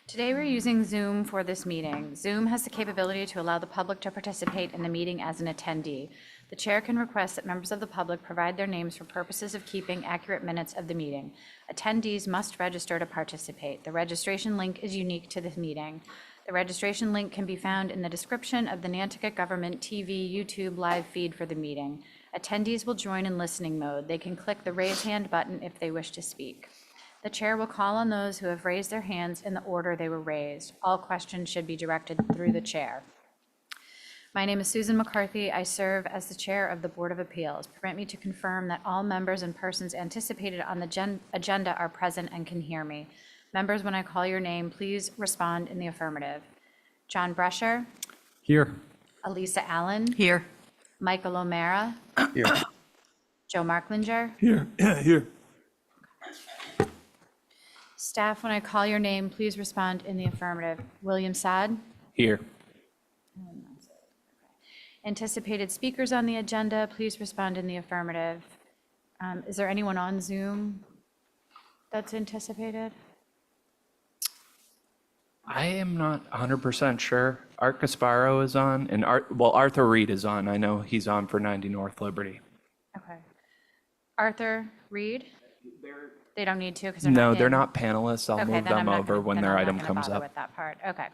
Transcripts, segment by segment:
Today we're using Zoom for this meeting. Zoom has the capability to allow the public to participate in the meeting as an attendee. The chair can request that members of the public provide their names for purposes of keeping accurate minutes of the meeting. Attendees must register to participate. The registration link is unique to this meeting. The registration link can be found in the description of the Nantucket Government TV YouTube live feed for the meeting. Attendees will join in listening mode. They can click the raise hand button if they wish to speak. The chair will call on those who have raised their hands in the order they were raised. All questions should be directed through the chair. My name is Susan McCarthy. I serve as the chair of the Board of Appeals. Permit me to confirm that all members and persons anticipated on the agenda are present and can hear me. Members, when I call your name, please respond in the affirmative. John Brescher. Here. Elisa Allen. Here. Michael O'Mara. Here. Joe Marklinger. Here. Here. Staff, when I call your name, please respond in the affirmative. William Saad. Here. Anticipated speakers on the agenda, please respond in the affirmative. Is there anyone on Zoom that's anticipated? I am not 100% sure. Art Gasparo is on, and Arthur Reed is on. I know he's on for 90 North Liberty. Okay. Arthur Reed? They don't need to because they're not No, they're in. not panelists. I'll Okay, move then I'm them not over gonna- when then their I'm not item gonna comes bother up. with that part. Okay.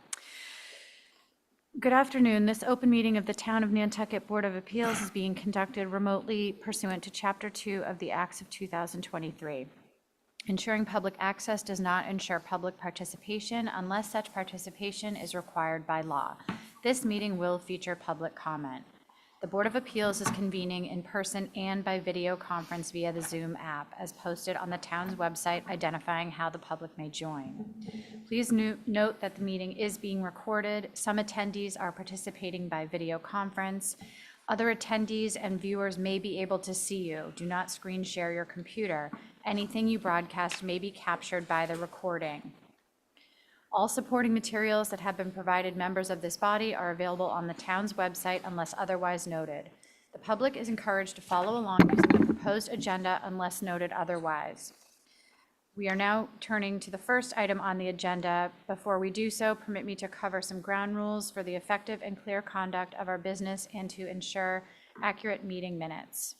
Good afternoon. This open meeting of the Town of Nantucket Board of Appeals is being conducted remotely pursuant to Chapter 2 of the Acts of 2023. Ensuring public access does not ensure public participation unless such participation is required by law. This meeting will feature public comment. The Board of Appeals is convening in person and by video conference via the Zoom app, as posted on the town's website identifying how the public may join. Please note that the meeting is being recorded. Some attendees are participating by video conference. Other attendees and viewers may be able to see you. Do not screen share your computer. Anything you broadcast may be captured by the recording. All supporting materials that have been provided members of this body are available on the town's website unless otherwise noted. The public is encouraged to follow along using the proposed agenda unless noted otherwise. We are now turning to the first item on the agenda. Before we do so, permit me to cover some ground rules for the effective and clear conduct of our business and to ensure accurate meeting minutes.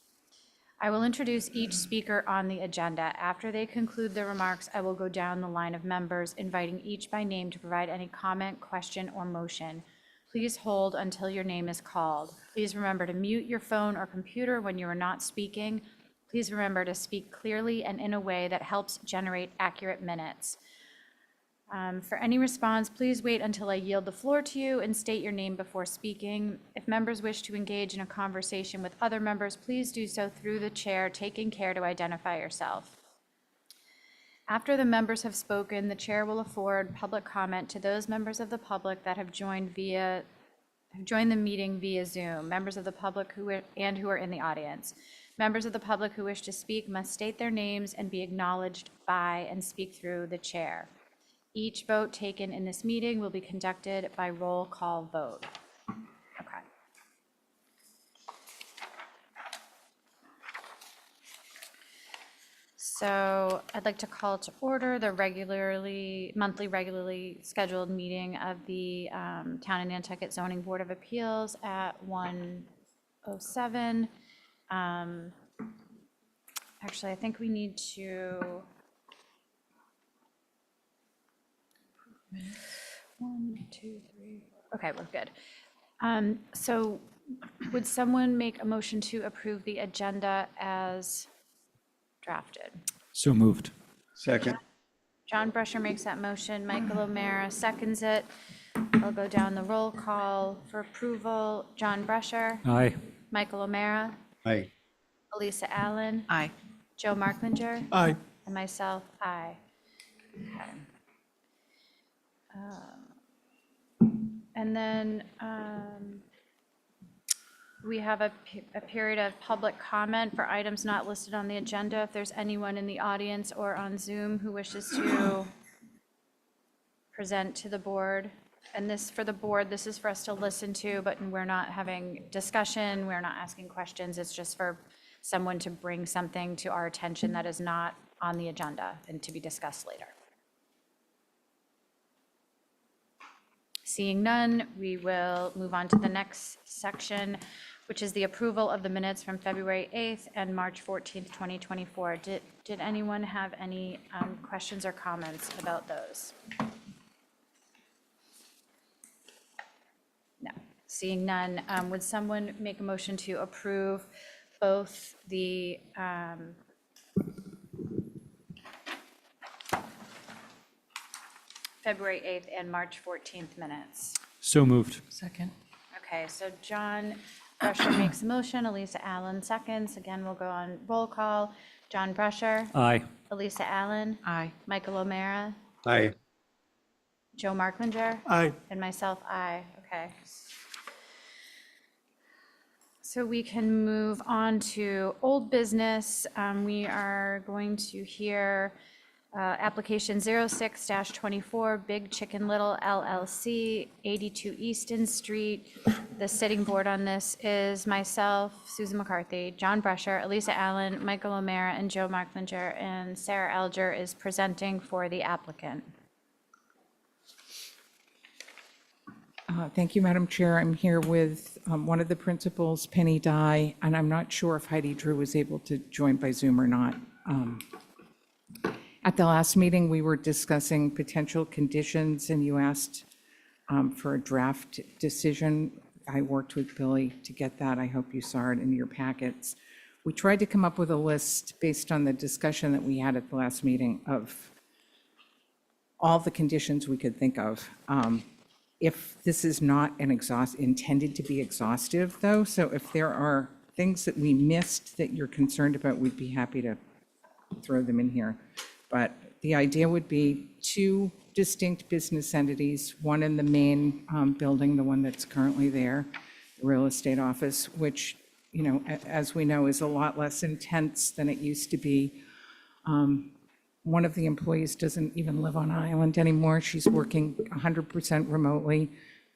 I will introduce each speaker on the agenda. After they conclude their remarks, I will go down the line of members, inviting each by name to provide any comment, question, or motion. Please hold until your name is called. Please remember to mute your phone or computer when you are not speaking. Please remember to speak clearly and in a way that helps generate accurate minutes. For any response, please wait until I yield the floor to you and state your name before speaking. If members wish to engage in a conversation with other members, please do so through the chair, taking care to identify yourself. After the members have spoken, the chair will afford public comment to those members of the public that have joined the meeting via Zoom, members of the public who are in the audience. Members of the public who wish to speak must state their names and be acknowledged by and speak through the chair. Each vote taken in this meeting will be conducted by roll call vote. Okay. So I'd like to call to order the monthly regularly scheduled meeting of the Town of Nantucket Zoning Board of Appeals at 1:07. Actually, I think we need to. 1, 2, 3. Okay, we're good. So would someone make a motion to approve the agenda as drafted? So moved. Second. John Brescher makes that motion. Michael O'Mara seconds it. I'll go down the roll call for approval. John Brescher. Aye. Michael O'Mara. Aye. Elisa Allen. Aye. Joe Marklinger. Aye. And myself, aye. Okay. And then we have a period of public comment for items not listed on the agenda. If there's anyone in the audience or on Zoom who wishes to present to the board, and this for the board, this is for us to listen to, but we're not having discussion, we're not asking questions. It's just for someone to bring something to our attention that is not on the agenda and to be discussed later. Seeing none, we will move on to the next section, which is the approval of the minutes from February 8th and March 14th, 2024. Did anyone have any questions or comments about those? No. Seeing none, would someone make a motion to approve both the February 8th and March 14th minutes? So moved. Second. Okay, so John Brusher makes a motion, Elisa Allen seconds. Again, we'll go on roll call. John Brusher, Aye. Elisa Allen, Aye. Michael O'Meara, Aye. Joe Marklinger, Aye. and myself, aye. Okay. So we can move on to old business. We are going to hear application 06-24, Big Chicken Little LLC, 82 Easton Street. The sitting board on this is myself, Susan McCarthy, John Brusher, Elisa Allen, Michael O'Meara, and Joe Marklinger, and Sarah Alger is presenting for the applicant. Thank you, Madam Chair. I'm here with one of the principals, Penny Dye, and I'm not sure if Heidi Drew was able to join by Zoom or not. At the last meeting, we were discussing potential conditions, and you asked for a draft decision. I worked with Billy to get that. I hope you saw it in your packets. We tried to come up with a list based on the discussion that we had at the last meeting of all the conditions we could think of. If this is not intended to be exhaustive, though, so if there are things that we missed that you're concerned about, we'd be happy to throw them in here. But the idea would be 2 distinct business entities, one in the main building, the one that's currently there, the real estate office, which, you know, as we know, is a lot less intense than it used to be. One of the employees doesn't even live on island anymore. She's working 100% remotely.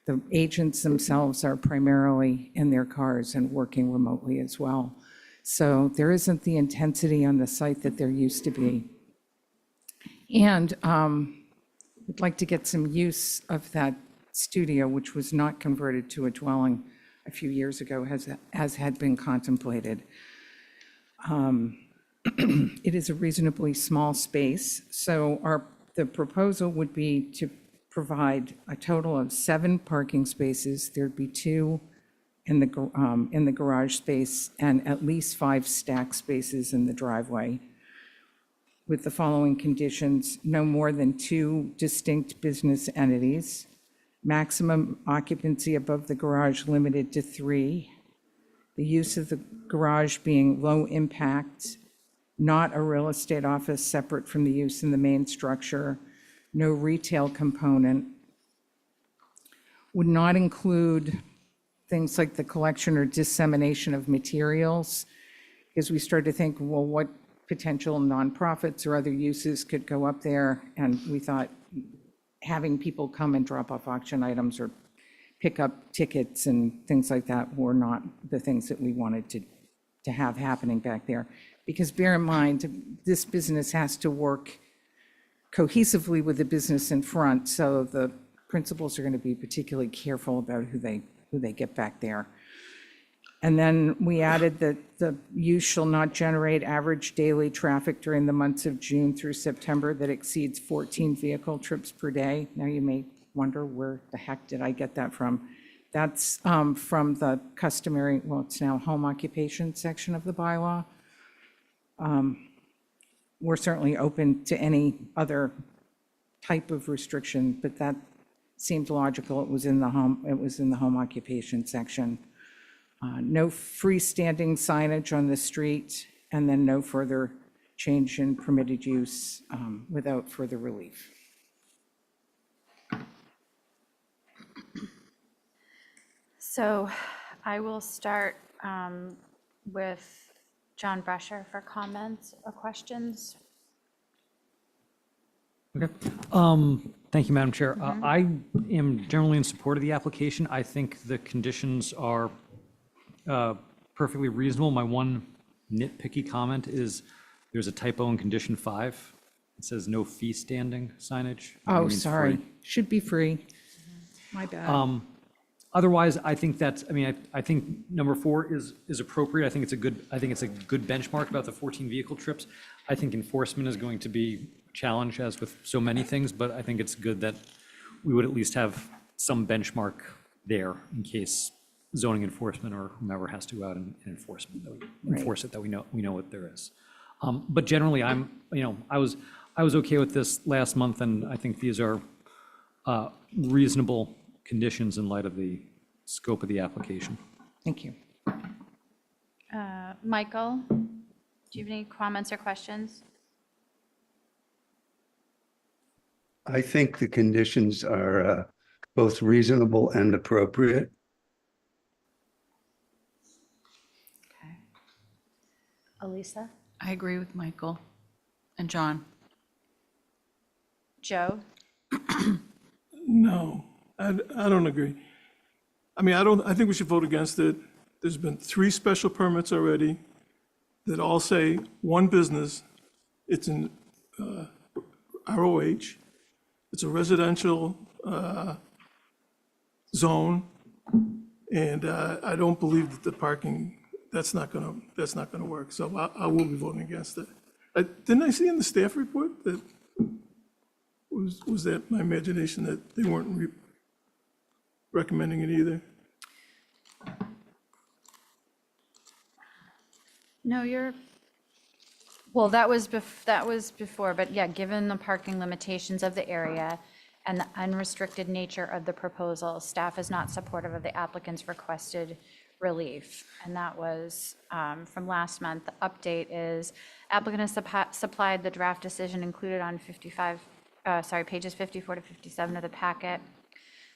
The agents themselves are primarily in their cars and working remotely as well. So there isn't the intensity on the site that there used to be. And we'd like to get some use of that studio, which was not converted to a dwelling a few years ago, as had been contemplated. It is a reasonably small space, so the proposal would be to provide a total of 7 parking spaces. There'd be 2 in the garage space and at least 5 stack spaces in the driveway, with the following conditions: no more than 2 distinct business entities, maximum occupancy above the garage limited to 3, the use of the garage being low impact, not a real estate office separate from the use in the main structure, no retail component, would not include things like the collection or dissemination of materials, because we started to think, well, what potential nonprofits or other uses could go up there? And we thought having people come and drop off auction items or pick up tickets and things like that were not the things that we wanted to have happening back there. Because bear in mind, this business has to work cohesively with the business in front, so the principals are going to be particularly careful about who they get back there. And then we added that the use shall not generate average daily traffic during the months of June through September that exceeds 14 vehicle trips per day. Now you may wonder, where the heck did I get that from? That's from the customary, well, it's now home occupation section of the bylaw. We're certainly open to any other type of restriction, but that seemed logical. It was in the home occupation section. No freestanding signage on the street, and then no further change in permitted use without further relief. So I will start with John Brusher for comments or questions. Okay. Thank you, Madam Chair. I am generally in support of the application. I think the conditions are perfectly reasonable. My one nitpicky comment is there's a typo in condition 5. It says no fee standing signage. It Oh, means sorry. free. Should be free. My bad. Otherwise, I think that's, I mean, I think number 4 is appropriate. I think it's a good benchmark about the 14 vehicle trips. I think enforcement is going to be a challenge, as with so many things, but I think it's good that we would at least have some benchmark there in case zoning enforcement or whomever has to go out and enforce it, that we know what there is. But generally, I was okay with this last month, and I think these are reasonable conditions in light of the scope of the application. Thank you. Michael, do you have any comments or questions? I think the conditions are both reasonable and appropriate. Okay. Elisa? I agree with Michael and John. Joe? No, I don't agree. I mean, I think we should vote against it. There's been 3 special permits already that all say one business. It's in ROH. It's a residential zone. And I don't believe that the parking, that's not gonna work. So I will be voting against it. Didn't I see in the staff report that, was that my imagination, that they weren't recommending it either? No, well, that was before, but yeah, given the parking limitations of the area and the unrestricted nature of the proposal, staff is not supportive of the applicant's requested relief. And that was from last month. The update is applicant has supplied the draft decision included on pages 54 to 57 of the packet.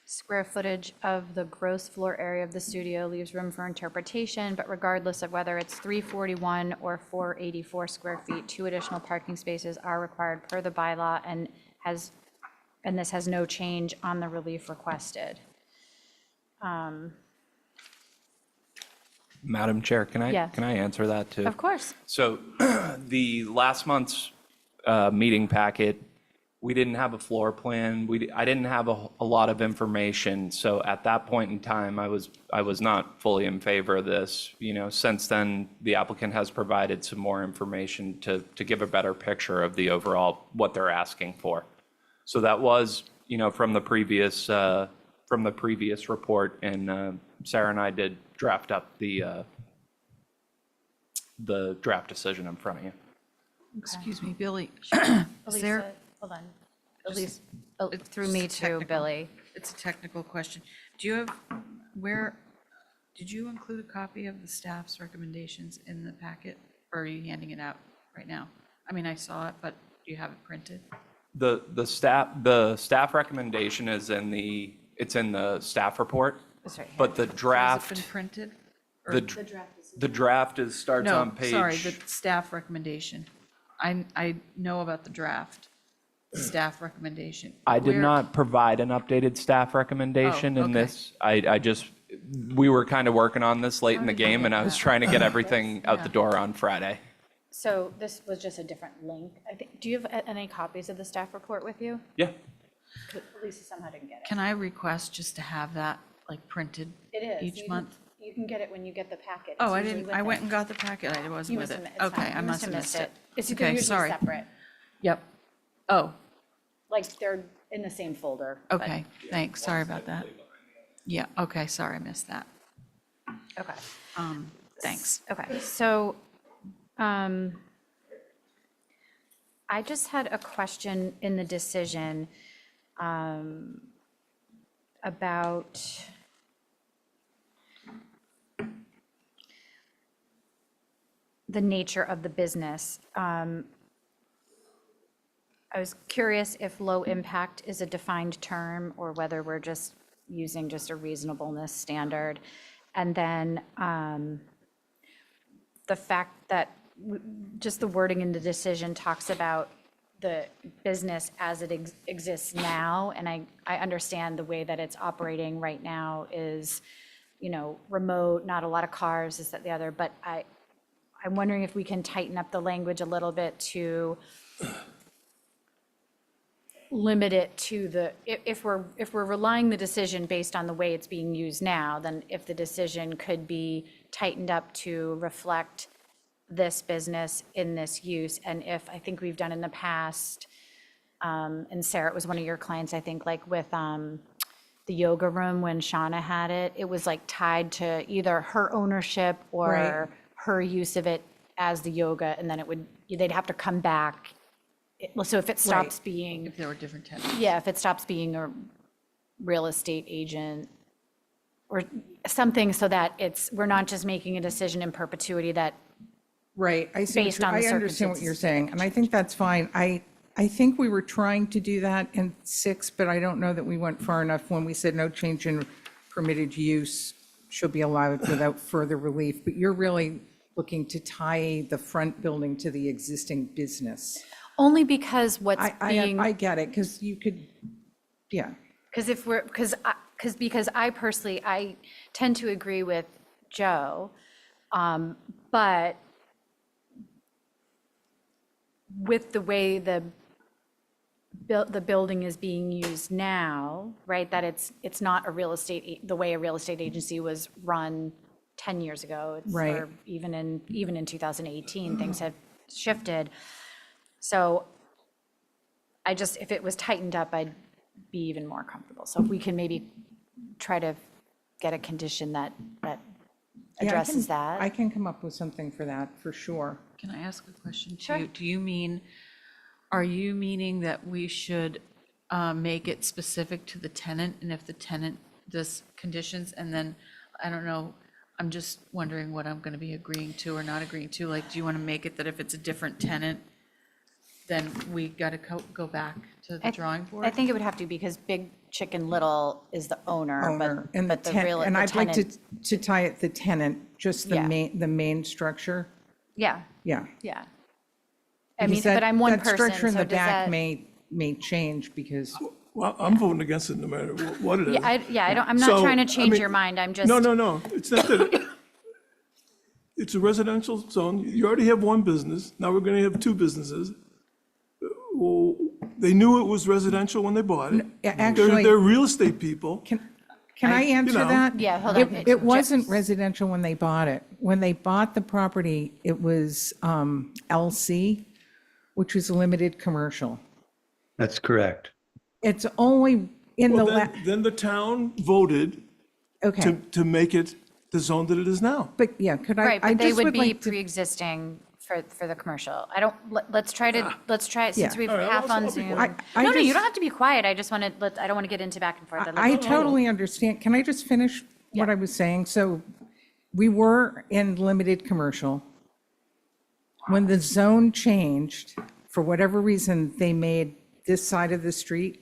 Square footage of the gross floor area of the studio leaves room for interpretation, but regardless of whether it's 341 or 484 square feet, 2 additional parking spaces are required per the bylaw, and this has no change on the relief requested. Madam Chair, Yeah. can I answer that too? Of course. So the last month's meeting packet, we didn't have a floor plan. I didn't have a lot of information. So at that point in time, I was not fully in favor of this. Since then, the applicant has provided some more information to give a better picture of the overall, what they're asking for. So that was, from the previous report, and Sarah and I did draft up the draft decision in front of you. Excuse me, Billy. Is there, Elisa, hold on. Elisa, it's through me just too, technical. Billy. It's a technical question. Did you include a copy of the staff's recommendations in the packet, or are you handing it out right now? I mean, I saw it, but do you have it printed? The staff recommendation is in the staff report, It's right here. but the Has it draft, been printed? Or- the draft starts No, on page. sorry, the staff recommendation. I know about the draft, the staff recommendation. I did Where- not provide an updated staff recommendation in okay. this. We were kind of working on this late in the did you game, get and I was that? trying to get everything out the Yeah. door on Friday. So this was just a different link. I think, do you have any copies of the staff report with you? Yeah. Lisa somehow didn't get it. Can I request just to have that like printed It is. each You can- month? You can get it when you get the packet. Oh, It's I usually didn't, with I it. went and got the packet, I wasn't You with must it. have, it's Okay, fine. I You must have missed it. It's Okay, usually sorry. separate, Yep. Oh, like they're in the same folder. but- okay, thanks, sorry about that. Yeah, okay, sorry, I missed that. Okay. Thanks. Okay, so I just had a question in the decision about the nature of the business. I was curious if low impact is a defined term or whether we're just using just a reasonableness standard. And then the fact that just the wording in the decision talks about the business as it exists now. And I understand the way that it's operating right now is, remote, not a lot of cars, this, that, the other. But I'm wondering if we can tighten up the language a little bit to limit it to the, if we're relying the decision based on the way it's being used now, then if the decision could be tightened up to reflect this business in this use, and if, I think we've done in the past, and Sarah, it was one of your clients, I think, like with the yoga room when Shauna had it, it was like tied to either her ownership or Right. her use of it as the yoga, and then it would, they'd have to come back. So if it stops being, If there were different tenants. yeah, if it stops being a real estate agent or something, so that we're not just making a decision in perpetuity that, Right, I see, Based on the I understand what you're circumstances. saying, and I think that's fine. I think we were trying to do that in 6, but I don't know that we went far enough when we said no change in permitted use should be allowed without further relief. But you're really looking to tie the front building to the existing business. only because what's being. I get it, because you could, yeah. Because if we're, because I personally, I tend to agree with Joe, but with the way the building is being used now, right, that it's not a real estate, the way a real estate agency was run 10 years ago. Right. Or even in 2018, things have shifted. So I just, if it was tightened up, I'd be even more comfortable. So if we can maybe try to get a condition that Yeah, addresses I that. can come up with something for that, for sure. Can I ask a question to Sure. you? Are you meaning that we should make it specific to the tenant? And if the tenant does conditions, and then, I don't know, I'm just wondering what I'm going to be agreeing to or not agreeing to. Like, do you want to make it that if it's a different tenant, then we got to go back to the drawing board? I think it would have to, because Big Chicken Little is the owner, Owner, and but the real, and the I'd like tenant. to tie it the tenant, just the Yeah. main structure, Yeah, yeah. yeah. I mean, Because that- but I'm one that person, structure in so the does back that? may change because, Well, I'm voting against it no matter what it is. Yeah, I don't, I'm not So, trying to I change mean, your mind, I'm just. No, it's not that. It's a residential zone. You already have one business. Now we're going to have two businesses. Well, they knew it was residential when they bought it. Yeah, actually- They're real estate people. can I answer know. that? Yeah, hold on. It wasn't residential when they bought it. When they bought the property, it was LC, which was limited commercial. That's correct. It's only in the, Well, then the town voted okay, to make it the zone that it is now. but yeah, could I? Right, I but they just would be like to- pre-existing for the commercial. I don't, let's try it, since Yeah. we've All right, half on I'll be Zoom. quiet. I No, you just- don't have to be quiet, I just want to, I don't want to get into back and forth. I'd I like to- totally understand. Can I just finish what I was saying? So we were in limited commercial. When the zone changed, for whatever reason, they made this side of the street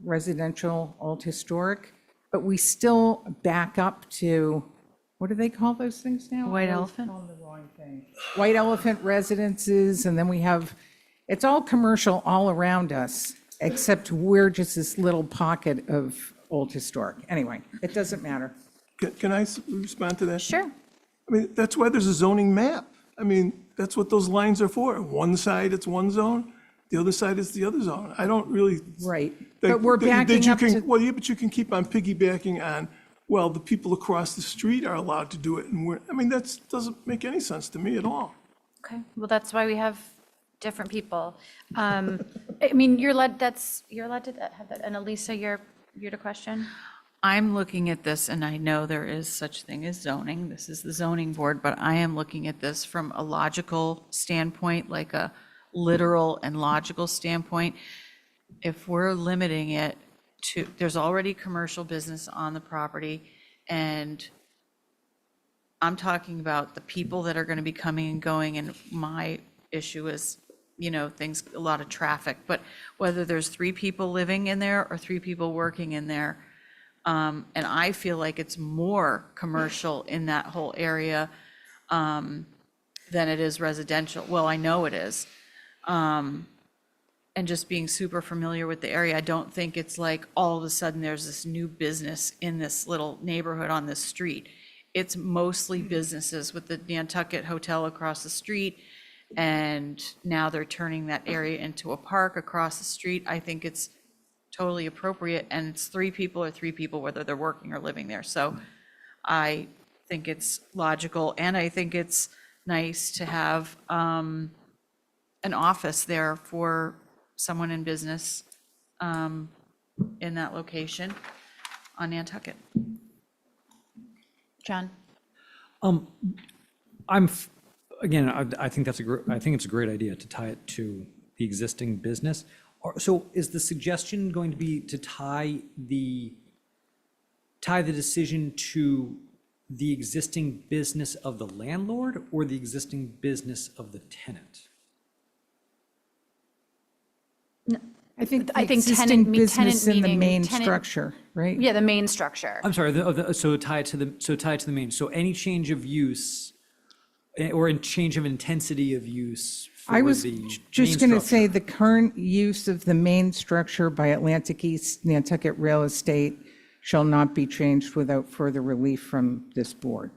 residential, old historic, but we still back up to, what do they call those things now? White I always elephant? call them the wrong thing. White elephant residences, and then we have, it's all commercial all around us, except we're just this little pocket of old historic. Anyway, it doesn't matter. Can I respond to that? Sure. I mean, that's why there's a zoning map. I mean, that's what those lines are for. One side, it's one zone. The other side is the other zone. I don't really. Right. think But we're that backing you up can- to, Well, yeah, but you can keep on piggybacking on, well, the people across the street are allowed to do it. And I mean, that doesn't make any sense to me at all. Okay, well, that's why we have different people. I mean, you're allowed to have that. And Elisa, you're to question? I'm looking at this, and I know there is such thing as zoning. This is the zoning board, but I am looking at this from a logical standpoint, like a literal and logical standpoint. If we're limiting it to, there's already commercial business on the property, and I'm talking about the people that are going to be coming and going, and my issue is, things, a lot of traffic, but whether there's 3 people living in there or 3 people working in there, and I feel like it's more commercial in that whole area than it is residential. Well, I know it is. And just being super familiar with the area, I don't think it's like all of a sudden there's this new business in this little neighborhood on this street. It's mostly businesses with the Nantucket Hotel across the street, and now they're turning that area into a park across the street. I think it's totally appropriate, and it's three people, whether they're working or living there. So I think it's logical, and I think it's nice to have an office there for someone in business in that location on Nantucket. John? Again, I think I think it's a great idea to tie it to the existing business. So is the suggestion going to be to tie the decision to the existing business of the landlord or the existing business of the tenant? I think the I think tenant existing me- tenant business in the meaning main tenant- structure, right? Yeah, the main structure. I'm sorry, so tie it to the main. So any change of use or in change of intensity of use for I was the just main going to say structure. the current use of the main structure by Atlantic East Nantucket Real Estate shall not be changed without further relief from this board.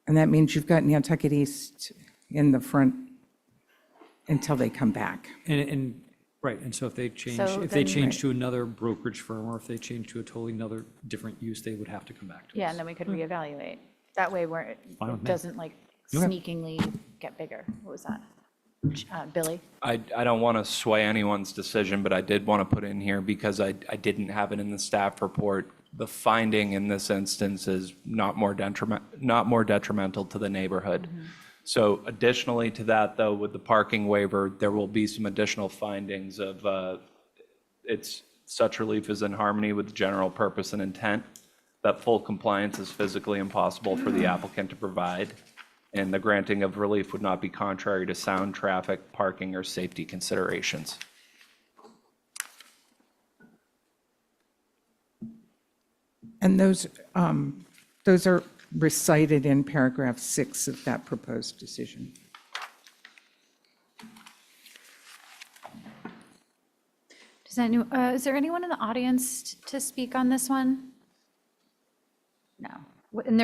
And that means you've got Nantucket East in the front until they come back. And right, and so if they change, So if they then- change to another brokerage firm, or if they change to a totally another different use, they would have to come back to us. Yeah, and then we could reevaluate. That way where Fine with it me. doesn't like Okay. sneakingly get bigger. What was that? Billy? I don't want to sway anyone's decision, but I did want to put in here because I didn't have it in the staff report. The finding in this instance is not more detrimental to the neighborhood. So additionally to that, though, with the parking waiver, there will be some additional findings of such relief is in harmony with the general purpose and intent, that full compliance is physically impossible for the applicant to provide, and the granting of relief would not be contrary to sound traffic, parking, or safety considerations. And those are recited in paragraph 6 of that proposed decision. Is there anyone in the audience to speak on this one? No. And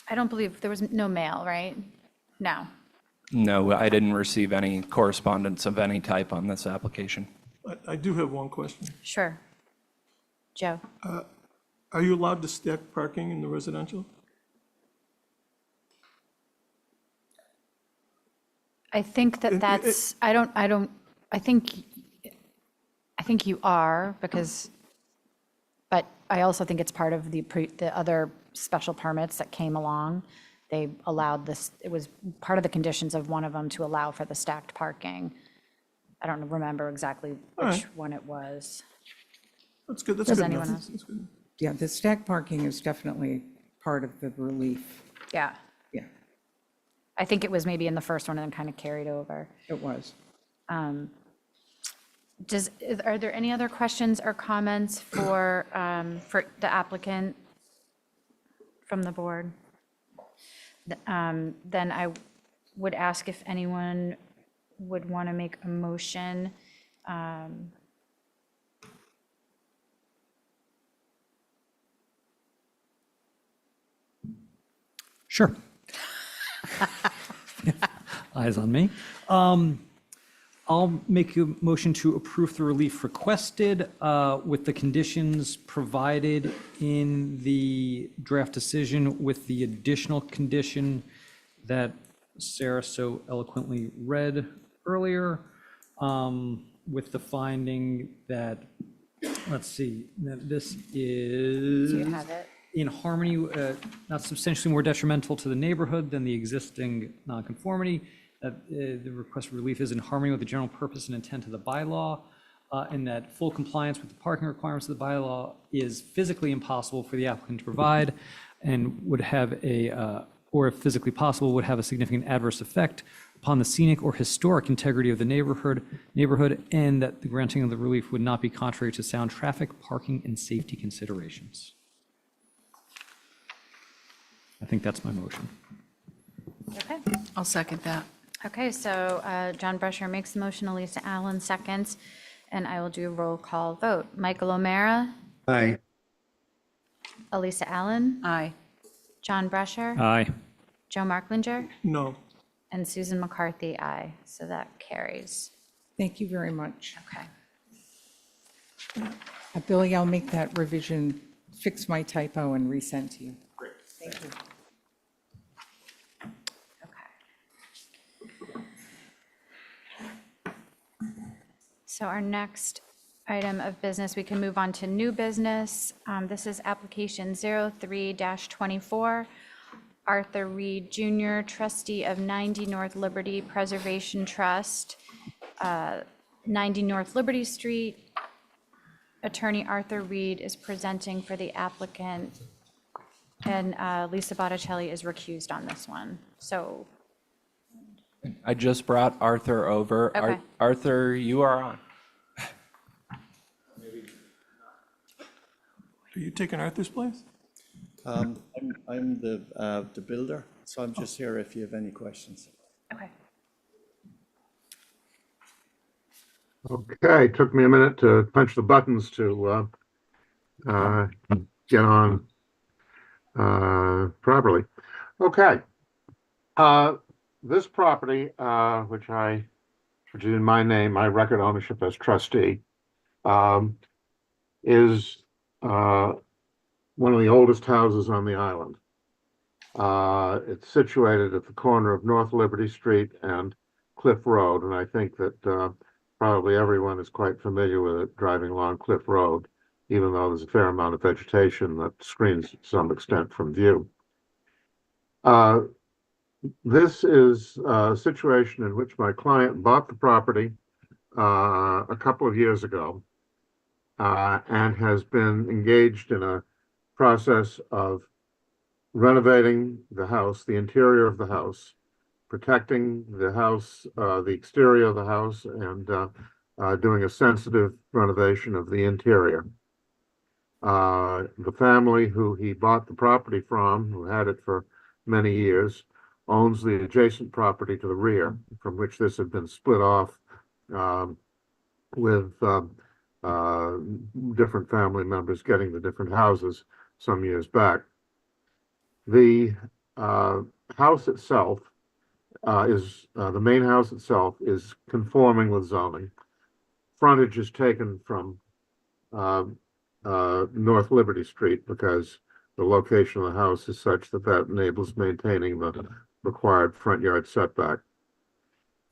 I don't believe, there was no mail, right? No. No, I didn't receive any correspondence of any type on this application. I do have one question. Sure. Joe? Are you allowed to stack parking in the residential? I think that that's, I think you are, because, but I also think it's part of the other special permits that came along. They allowed this, it was part of the conditions of one of them to allow for the stacked parking. I don't remember exactly which right. one it was. That's good, that's Does good anyone enough. else? That's good. Yeah, the stack parking is definitely part of the relief. Yeah. Yeah, I think it was maybe in the first one and then kind of carried over. it was. Are there any other questions or comments for the applicant from the board? Then I would ask if anyone would want to make a motion. Sure. Eyes on me. I'll make a motion to approve the relief requested with the conditions provided in the draft decision, with the additional condition that Sarah so eloquently read earlier, with the finding that, let's see, that this is Do you have it? in harmony, not substantially more detrimental to the neighborhood than the existing nonconformity, that the request for relief is in harmony with the general purpose and intent of the bylaw, and that full compliance with the parking requirements of the bylaw is physically impossible for the applicant to provide, and would have or if physically possible, would have a significant adverse effect upon the scenic or historic integrity of the neighborhood, and that the granting of the relief would not be contrary to sound traffic, parking, and safety considerations. I think that's my motion. Okay. I'll second that. Okay, so John Brescher makes the motion, Elisa Allen seconds, and I will do a roll call vote. Michael O'Mara, Aye. Elisa Allen, Aye. John Brescher, Aye. Joe Marklinger, No, and Susan McCarthy, aye. So that carries. Thank you very much. Okay. Billy, I'll make that revision, fix my typo and resend to you. Great. Thank you. Okay. So our next item of business, we can move on to new business. This is application 03-24. Arthur Reed Jr., trustee of 90 North Liberty Preservation Trust, 90 North Liberty Street. Attorney Arthur Reed is presenting for the applicant, and Lisa Botticelli is recused on this one. So, I just brought Arthur over. Okay. Arthur, you are on. Are you taking Arthur's place? I'm the builder, so I'm just here if you have any questions. okay. Okay, took me a minute to punch the buttons to get on properly. Okay. This property, which is in my name, my record ownership as trustee, is one of the oldest houses on the island. It's situated at the corner of North Liberty Street and Cliff Road, and I think that probably everyone is quite familiar with it driving along Cliff Road, even though there's a fair amount of vegetation that screens to some extent from view. This is a situation in which my client bought the property a couple of years ago and has been engaged in a process of renovating the house, the interior of the house, protecting the house, the exterior of the house, and doing a sensitive renovation of the interior. The family who he bought the property from, who had it for many years, owns the adjacent property to the rear, from which this had been split off with different family members getting the different houses some years back. The house itself the main house itself is conforming with zoning. Frontage is taken from North Liberty Street because the location of the house is such that that enables maintaining the required front yard setback.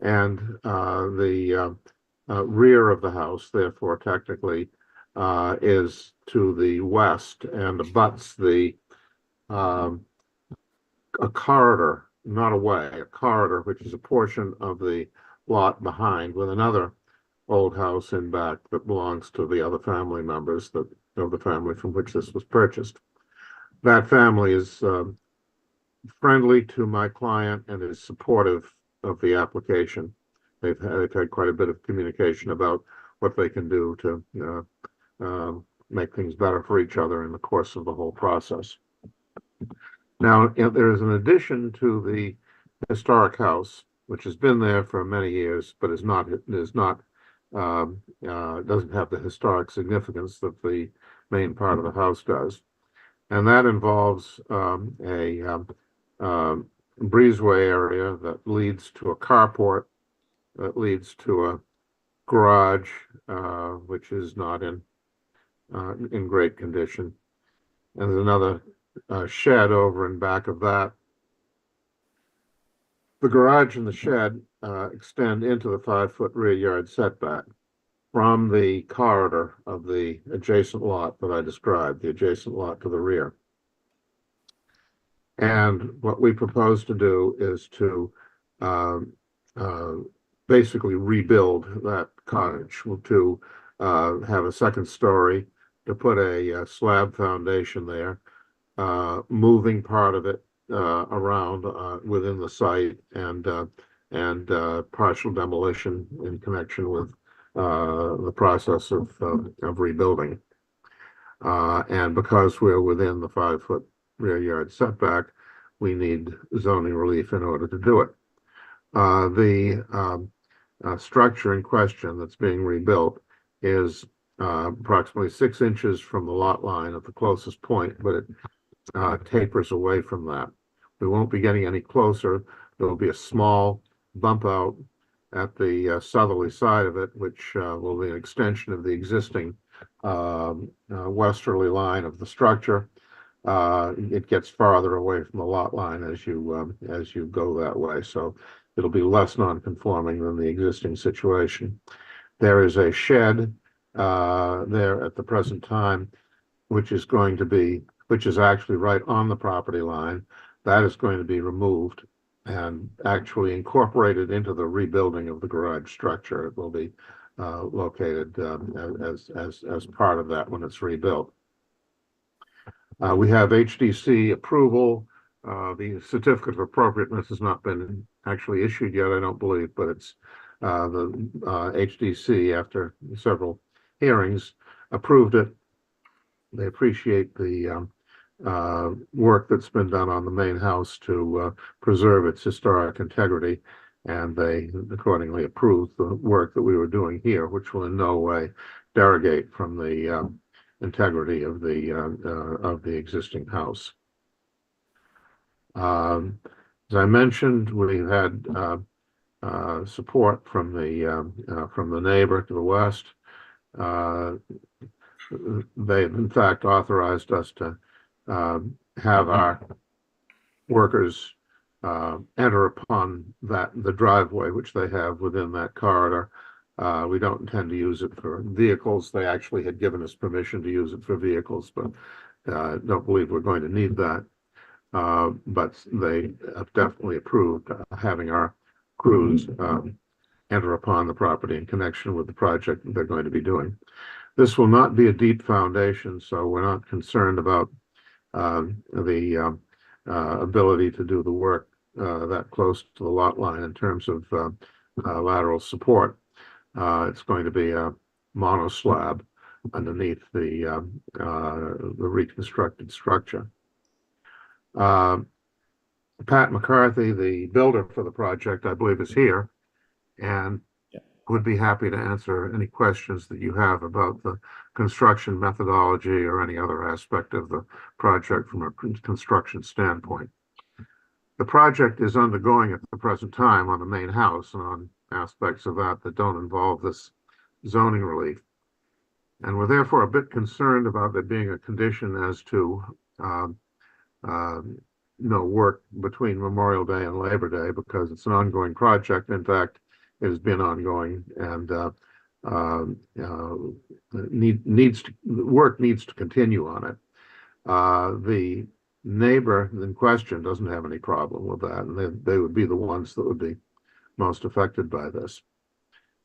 And the rear of the house, therefore, technically, is to the west and abuts a corridor, not a way, a corridor, which is a portion of the lot behind, with another old house in back that belongs to the other family members of the family from which this was purchased. That family is friendly to my client and is supportive of the application. They've had quite a bit of communication about what they can do to make things better for each other in the course of the whole process. Now, there is an addition to the historic house, which has been there for many years, but doesn't have the historic significance that the main part of the house does. And that involves a breezeway area that leads to a carport, that leads to a garage, which is not in great condition. And there's another shed over in back of that. The garage and the shed extend into the 5-foot rear yard setback from the corridor of the adjacent lot that I described, the adjacent lot to the rear. And what we propose to do is to basically rebuild that cottage, to have a second story, to put a slab foundation there, moving part of it around within the site, and partial demolition in connection with the process of rebuilding. And because we're within the 5-foot rear yard setback, we need zoning relief in order to do it. The structure in question that's being rebuilt is approximately 6 inches from the lot line at the closest point, but it tapers away from that. We won't be getting any closer. There will be a small bump out at the southerly side of it, which will be an extension of the existing westerly line of the structure. It gets farther away from the lot line as you go that way, so it'll be less non-conforming than the existing situation. There is a shed there at the present time, which is actually right on the property line. That is going to be removed and actually incorporated into the rebuilding of the garage structure. It will be located as part of that when it's rebuilt. We have HDC approval. The certificate of appropriateness has not been actually issued yet, I don't believe, but it's the HDC, after several hearings, approved it. They appreciate the work that's been done on the main house to preserve its historic integrity, and they accordingly approved the work that we were doing here, which will in no way derogate from the integrity of the existing house. As I mentioned, we had support from the neighbor to the west. They in fact authorized us to have our workers enter upon the driveway which they have within that corridor. We don't intend to use it for vehicles. They actually had given us permission to use it for vehicles, but don't believe we're going to need that. But they have definitely approved having our crews enter upon the property in connection with the project that they're going to be doing. This will not be a deep foundation, so we're not concerned about the ability to do the work that close to the lot line in terms of lateral support. It's going to be a mono slab underneath the reconstructed structure. Pat McCarthy, the builder for the project, I believe is here, and would be happy to answer any questions that you have about the construction methodology or any other aspect of the project from a construction standpoint. The project is undergoing at the present time on the main house and on aspects of that don't involve this zoning relief. And we're therefore a bit concerned about there being a condition as to no work between Memorial Day and Labor Day, because it's an ongoing project. In fact, it has been ongoing, and work needs to continue on it. The neighbor in question doesn't have any problem with that, and they would be the ones that would be most affected by this.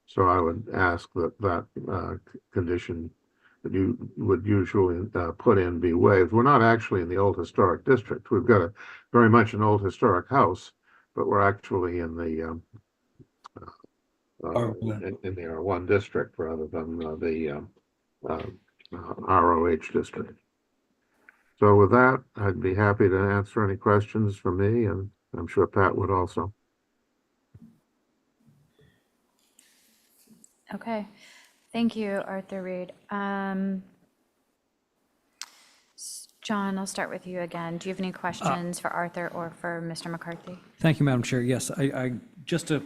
So I would ask that condition that you would usually put in be waived. We're not actually in the old historic district. We've got very much an old historic house, but we're actually in the in the R1 district rather than the ROH district. So with that, I'd be happy to answer any questions from me, and I'm sure Pat would also. Okay, thank you, Arthur Reed. John, I'll start with you again. Do you have any questions for Arthur or for Mr. McCarthy? Thank you, Madam Chair. Yes, I just a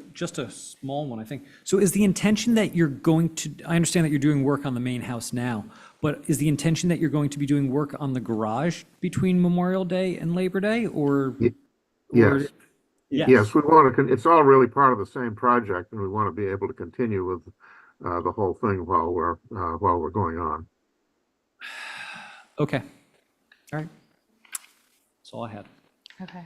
small one, I think. So is the intention that you're going to, I understand that you're doing work on the main house now, but is the intention that you're going to be doing work on the garage between Memorial Day and Labor Day, or? Yes. Yes. Yes, we want to, it's all really part of the same project, and we want to be able to continue with the whole thing while we're going on. Okay. All right. That's all I had. Okay.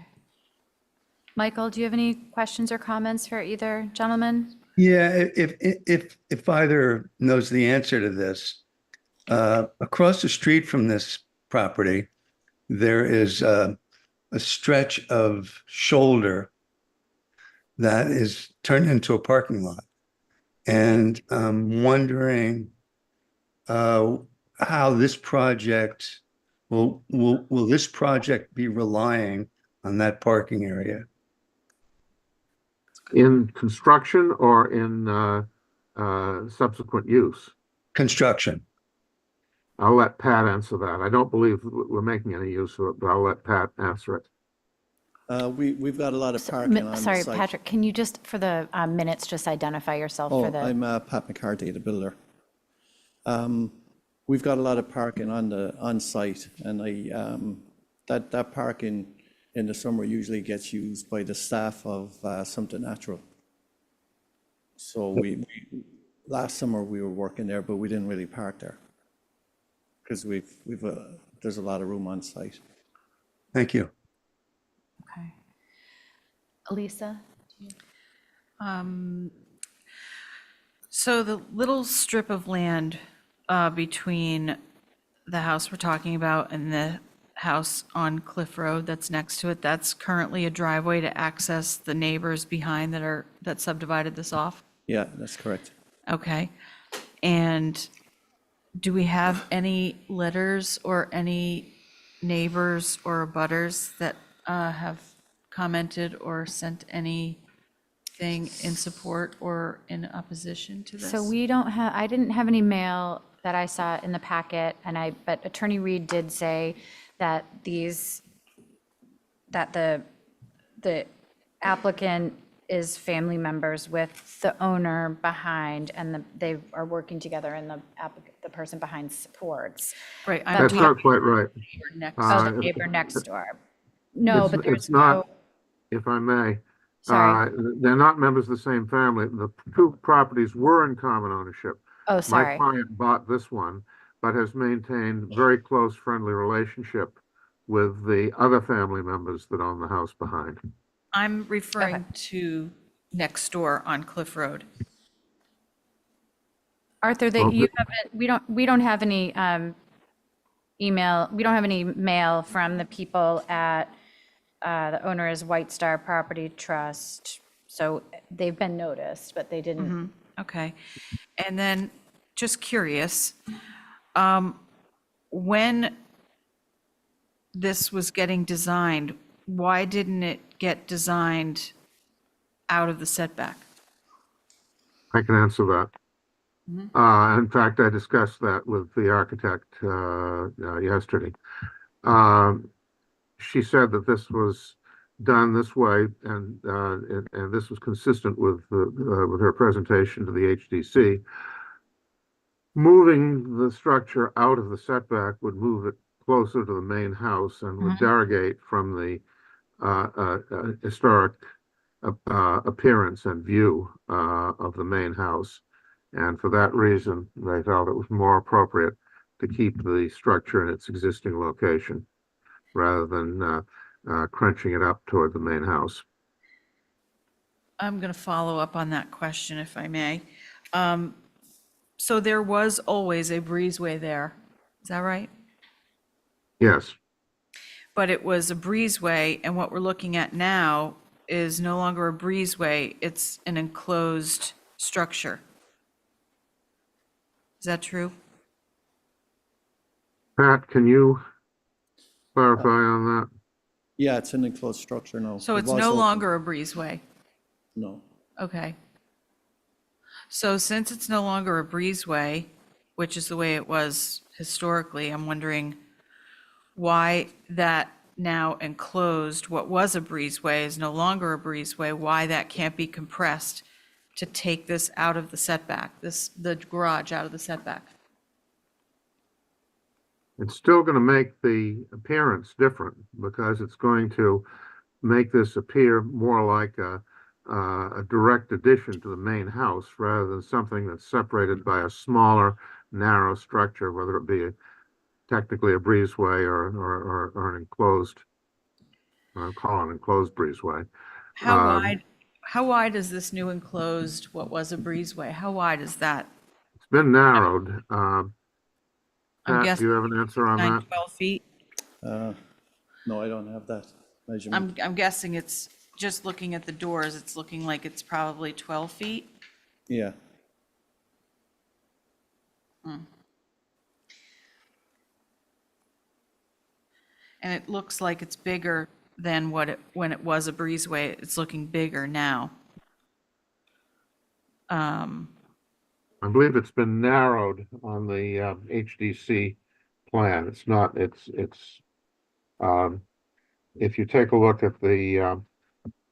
Michael, do you have any questions or comments for either gentleman? Yeah, if either knows the answer to this, across the street from this property, there is a stretch of shoulder that is turned into a parking lot. And I'm wondering how this project will this project be relying on that parking area? In construction or in subsequent use? Construction. I'll let Pat answer that. I don't believe we're making any use of it, but I'll let Pat answer it. We've got a lot of parking on the Sorry, site. Patrick, can you just, for the minutes, just identify yourself Oh, for the? I'm Pat McCarthy, the builder. We've got a lot of parking on site, and that parking in the summer usually gets used by the staff of Something Natural. So last summer we were working there, but we didn't really park there because there's a lot of room on site. Thank you. Okay. Elisa? So the little strip of land between the house we're talking about and the house on Cliff Road that's next to it, that's currently a driveway to access the neighbors behind that subdivided this off? Yeah, that's correct. Okay. And do we have any letters or any neighbors or abutters that have commented or sent anything in support or in opposition to this? So we don't have, I didn't have any mail that I saw in the packet, but Attorney Reed did say that that the applicant is family members with the owner behind, and they are working together, and the person behind supports. Right, But I'm That's we- not quite right. next. Oh, the Uh, neighbor next door. No, It's- but there's it's not- no, If I may. sorry. They're not members of the same family. The two properties were in common ownership. Oh, My sorry. client bought this one, but has maintained very close, friendly relationship with the other family members that own the house behind. I'm referring to next door on Cliff Road. Arthur, Well, that you haven't, we don't have any email, we don't have any mail from the people at, the owner is White Star Property Trust. So they've been noticed, but they didn't. Okay. And then, just curious, when this was getting designed, why didn't it get designed out of the setback? I can answer that. In fact, I discussed that with the architect yesterday. She said that this was done this way, and this was consistent with her presentation to the HDC. Moving the structure out of the setback would move it closer to the main house and would derogate from the historic appearance and view of the main house. And for that reason, they felt it was more appropriate to keep the structure in its existing location rather than crunching it up toward the main house. I'm going to follow up on that question if I may. So there was always a breezeway there, is that right? Yes, But it was a breezeway, and what we're looking at now is no longer a breezeway, it's an enclosed structure. Is that true? Pat, can you clarify on that? Yeah, it's an enclosed structure now. So It it's was no open. longer a breezeway? No. Okay. So since it's no longer a breezeway, which is the way it was historically, I'm wondering why that now enclosed, what was a breezeway is no longer a breezeway, why that can't be compressed to take this out of the setback, the garage out of the setback? It's still going to make the appearance different because it's going to make this appear more like a direct addition to the main house rather than something that's separated by a smaller, narrow structure, whether it be technically a breezeway or an enclosed, I'll call it an enclosed breezeway. How wide is this new enclosed, what was a breezeway? How wide is that? It's been narrowed. I'm Pat, do guessing you have an answer on 9, that? 12 feet? No, I don't have that measurement. I'm guessing it's, just looking at the doors, it's looking like it's probably 12 feet? Yeah. And it looks like it's bigger than when it was a breezeway, it's looking bigger now. I believe it's been narrowed on the HDC plan. It's not, um, if you take a look at the, let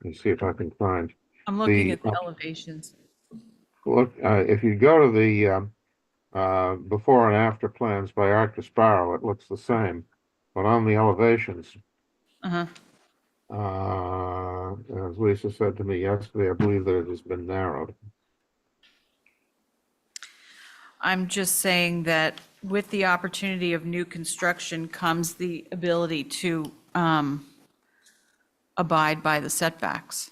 me see if I can find I'm looking the, at the elevations. look, if you go to the, before and after plans by Arctis Barrow, it looks the same. But on the elevations, Uh-huh. as Lisa said to me yesterday, I believe that it has been narrowed. I'm just saying that with the opportunity of new construction comes the ability to abide by the setbacks.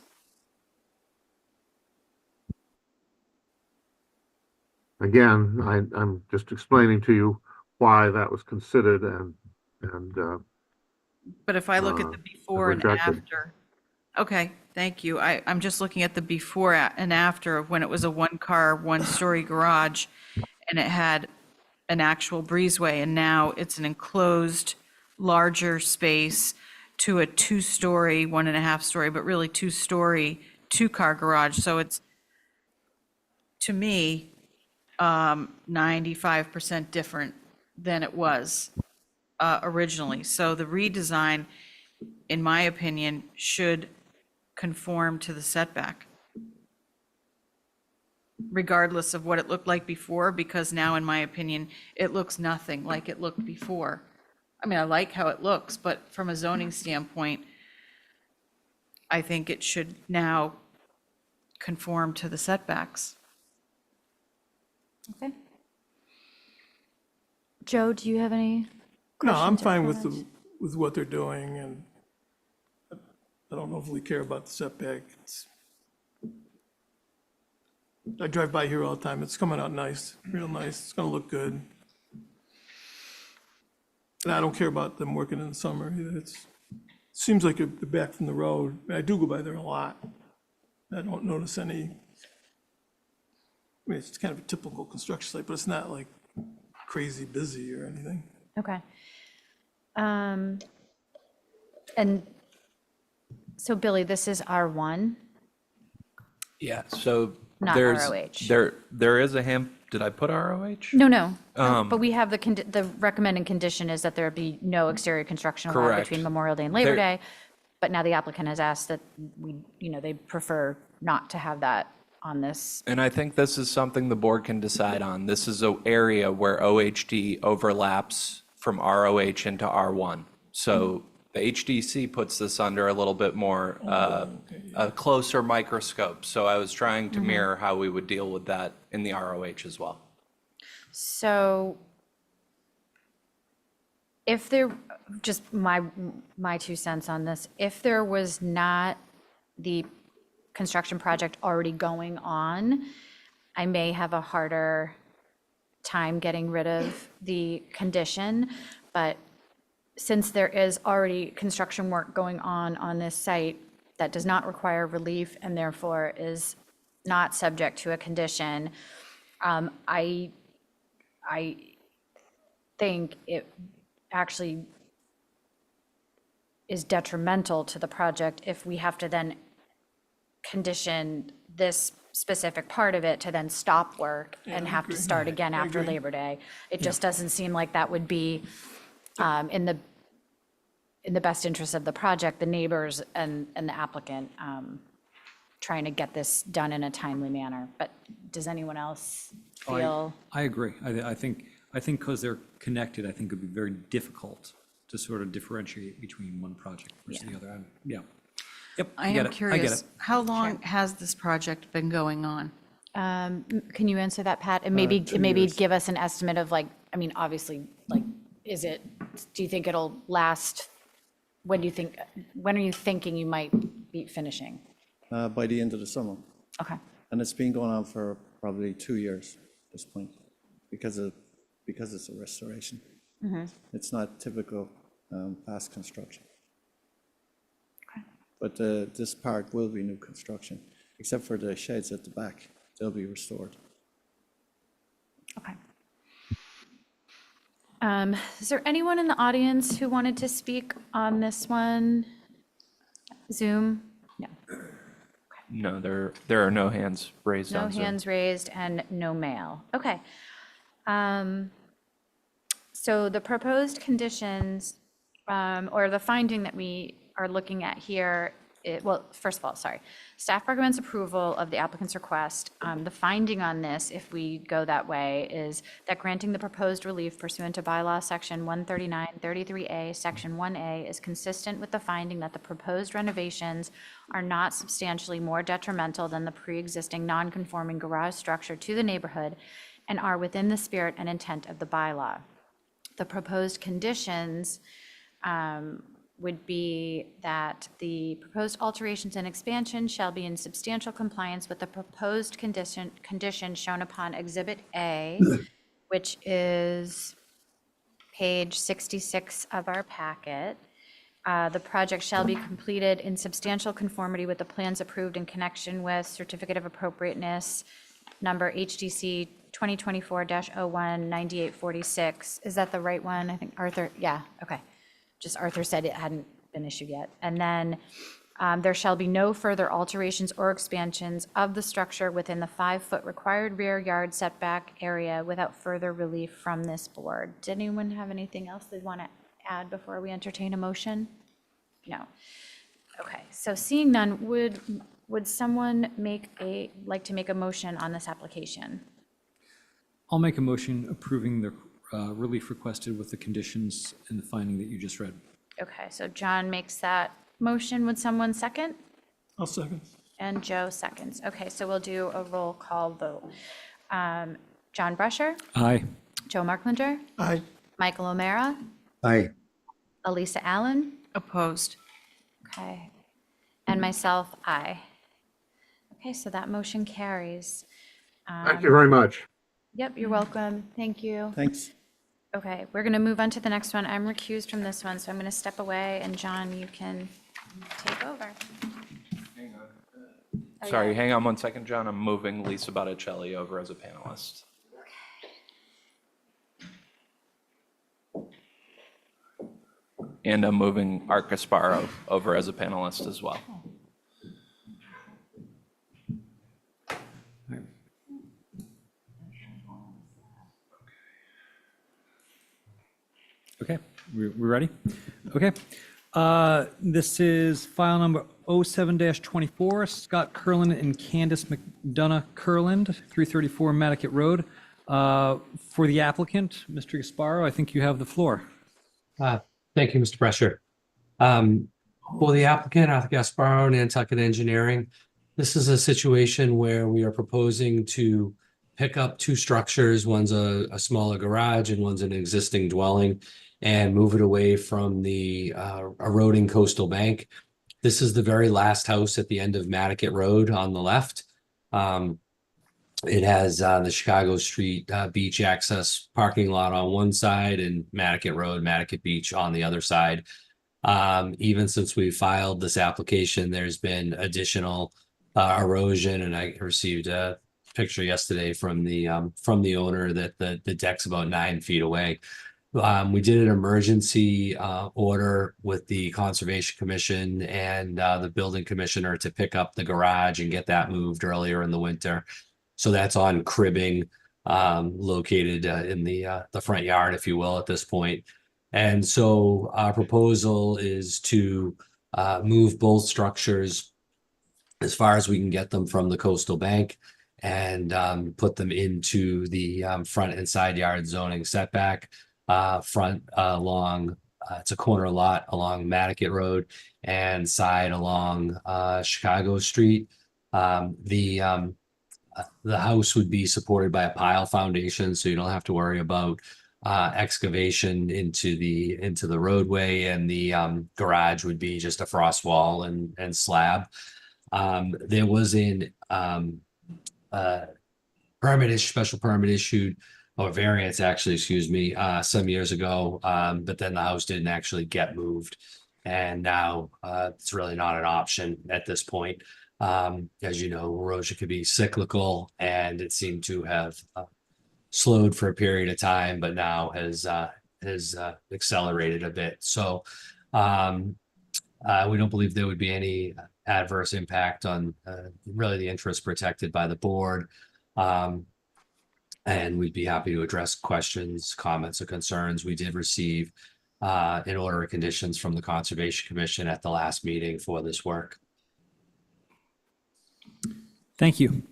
Again, I'm just explaining to you why that was considered and But if I look at the before and rejected. after, okay, thank you. I'm just looking at the before and after of when it was a one-car, one-story garage, and it had an actual breezeway, and now it's an enclosed, larger space to a two-story, 1.5-story, but really two-story, two-car garage. So it's, to me, 95% different than it was originally. So the redesign, in my opinion, should conform to the setback, regardless of what it looked like before, because now, in my opinion, it looks nothing like it looked before. I mean, I like how it looks, but from a zoning standpoint, I think it should now conform to the setbacks. Okay. Joe, do you have any No, I'm questions or fine with comments? with what they're doing, and I don't overly care about the setback. I drive by here all the time. It's coming out nice, real nice. It's gonna look good. And I don't care about them working in the summer either. Seems like they're back from the road. I do go by there a lot. I don't notice any, I mean, it's kind of a typical construction site, but it's not like crazy busy or anything. Okay. And so Billy, this is R1? Yeah, so Not there's, ROH. there is did I put ROH? No, no. But we have the recommended condition is that there be no exterior construction allowed Correct. between Memorial Day and Labor There- Day. But now the applicant has asked that they prefer not to have that on this. And I think this is something the board can decide on. This is an area where OHD overlaps from ROH into R1. So the HDC puts this under a little bit more, a closer microscope. So I was trying to mirror how we would deal with that in the ROH as well. So if there, just my 2 cents on this, if there was not the construction project already going on, I may have a harder time getting rid of the condition. But since there is already construction work going on this site that does not require relief and therefore is not subject to a condition, I think it actually is detrimental to the project if we have to then condition this specific part of it to then stop work and have to start again after Labor Day. It just doesn't seem like that would be in the best interest of the project, the neighbors and the applicant, trying to get this done in a timely manner. But does anyone else feel? I agree. I think because they're connected, I think it'd be very difficult to sort of differentiate between one project versus the other. Yeah. Yep, I get am it. I get curious, it. how long has this project been going on? Can you answer that, Pat? And maybe give us an estimate of obviously, do you think it'll last? When are you thinking you might be finishing? By the end of the summer. Okay. And it's been going on for probably 2 years at this point, because it's a restoration. It's not typical past construction. Okay. But this part will be new construction, except for the sheds at the back. They'll be restored. Okay. Is there anyone in the audience who wanted to speak on this one? Zoom? No. No, there are no hands raised No on Zoom. hands raised and no mail. Okay. So the proposed conditions, or the finding that we are looking at here, well, first of all, sorry. Staff recommends approval of the applicant's request. The finding on this, if we go that way, is that granting the proposed relief pursuant to bylaw section 139-33A, section 1A, is consistent with the finding that the proposed renovations are not substantially more detrimental than the pre-existing non-conforming garage structure to the neighborhood and are within the spirit and intent of the bylaw. The proposed conditions would be that the proposed alterations and expansion shall be in substantial compliance with the proposed condition shown upon Exhibit A, which is page 66 of our packet. The project shall be completed in substantial conformity with the plans approved in connection with Certificate of Appropriateness, number HDC 2024-01-9846. Is that the right one? I think Arthur, yeah, okay. Just Arthur said it hadn't been issued yet. And then there shall be no further alterations or expansions of the structure within the 5-foot required rear yard setback area without further relief from this board. Did anyone have anything else they'd want to add before we entertain a motion? No. Okay, so seeing none, would someone like to make a motion on this application? I'll make a motion approving the relief requested with the conditions and the finding that you just read. Okay, so John makes that motion. Would someone second? I'll second. And Joe seconds. Okay, so we'll do a roll call vote. John Brusher, Aye. Joe Marklinger, Aye. Michael O'Mara, Aye. Elisa Allen, Opposed. okay, and myself, aye. Okay, so that motion carries. Thank you very much. Yep, you're welcome. Thank you. Thanks. Okay, we're going to move on to the next one. I'm recused from this one, so I'm going to step away, and John, you can take over. Oh, Sorry, yeah. hang on one second, John. I'm moving Lisa Botticelli over as a panelist. And I'm moving Art Gasparo over as a panelist as well. Okay, we ready? Okay. This is file number 07-24, Scott Kurland and Candace McDonough Kurland, 334 Nantucket Road. For the applicant, Mr. Gasparo, I think you have the floor. Thank you, Mr. Pressure. For the applicant, Arthur Gasparo, Nantucket Engineering, this is a situation where we are proposing to pick up 2 structures. One's a smaller garage and one's an existing dwelling, and move it away from the eroding coastal bank. This is the very last house at the end of Nantucket Road on the left. It has the Chicago Street beach access parking lot on one side and Nantucket Road, Nantucket Beach on the other side. Even since we filed this application, there's been additional erosion, and I received a picture yesterday from the owner that the deck's about 9 feet away. We did an emergency order with the Conservation Commission and the building commissioner to pick up the garage and get that moved earlier in the winter. So that's on cribbing located in the front yard, if you will, at this point. And so our proposal is to move both structures as far as we can get them from the coastal bank and put them into the front and side yard zoning setback. Front along, it's a corner lot along Nantucket Road, and side along Chicago Street. The house would be supported by a pile foundation, so you don't have to worry about excavation into the roadway, and the garage would be just a frost wall and slab. There was an special permit issued, or variance actually, excuse me, some years ago, but then the house didn't actually get moved. And now it's really not an option at this point. As you know, erosion could be cyclical, and it seemed to have slowed for a period of time, but now has accelerated a bit. So we don't believe there would be any adverse impact on really the interests protected by the board. And we'd be happy to address questions, comments, or concerns. We did receive in order of conditions from the Conservation Commission at the last meeting for this work. Thank you.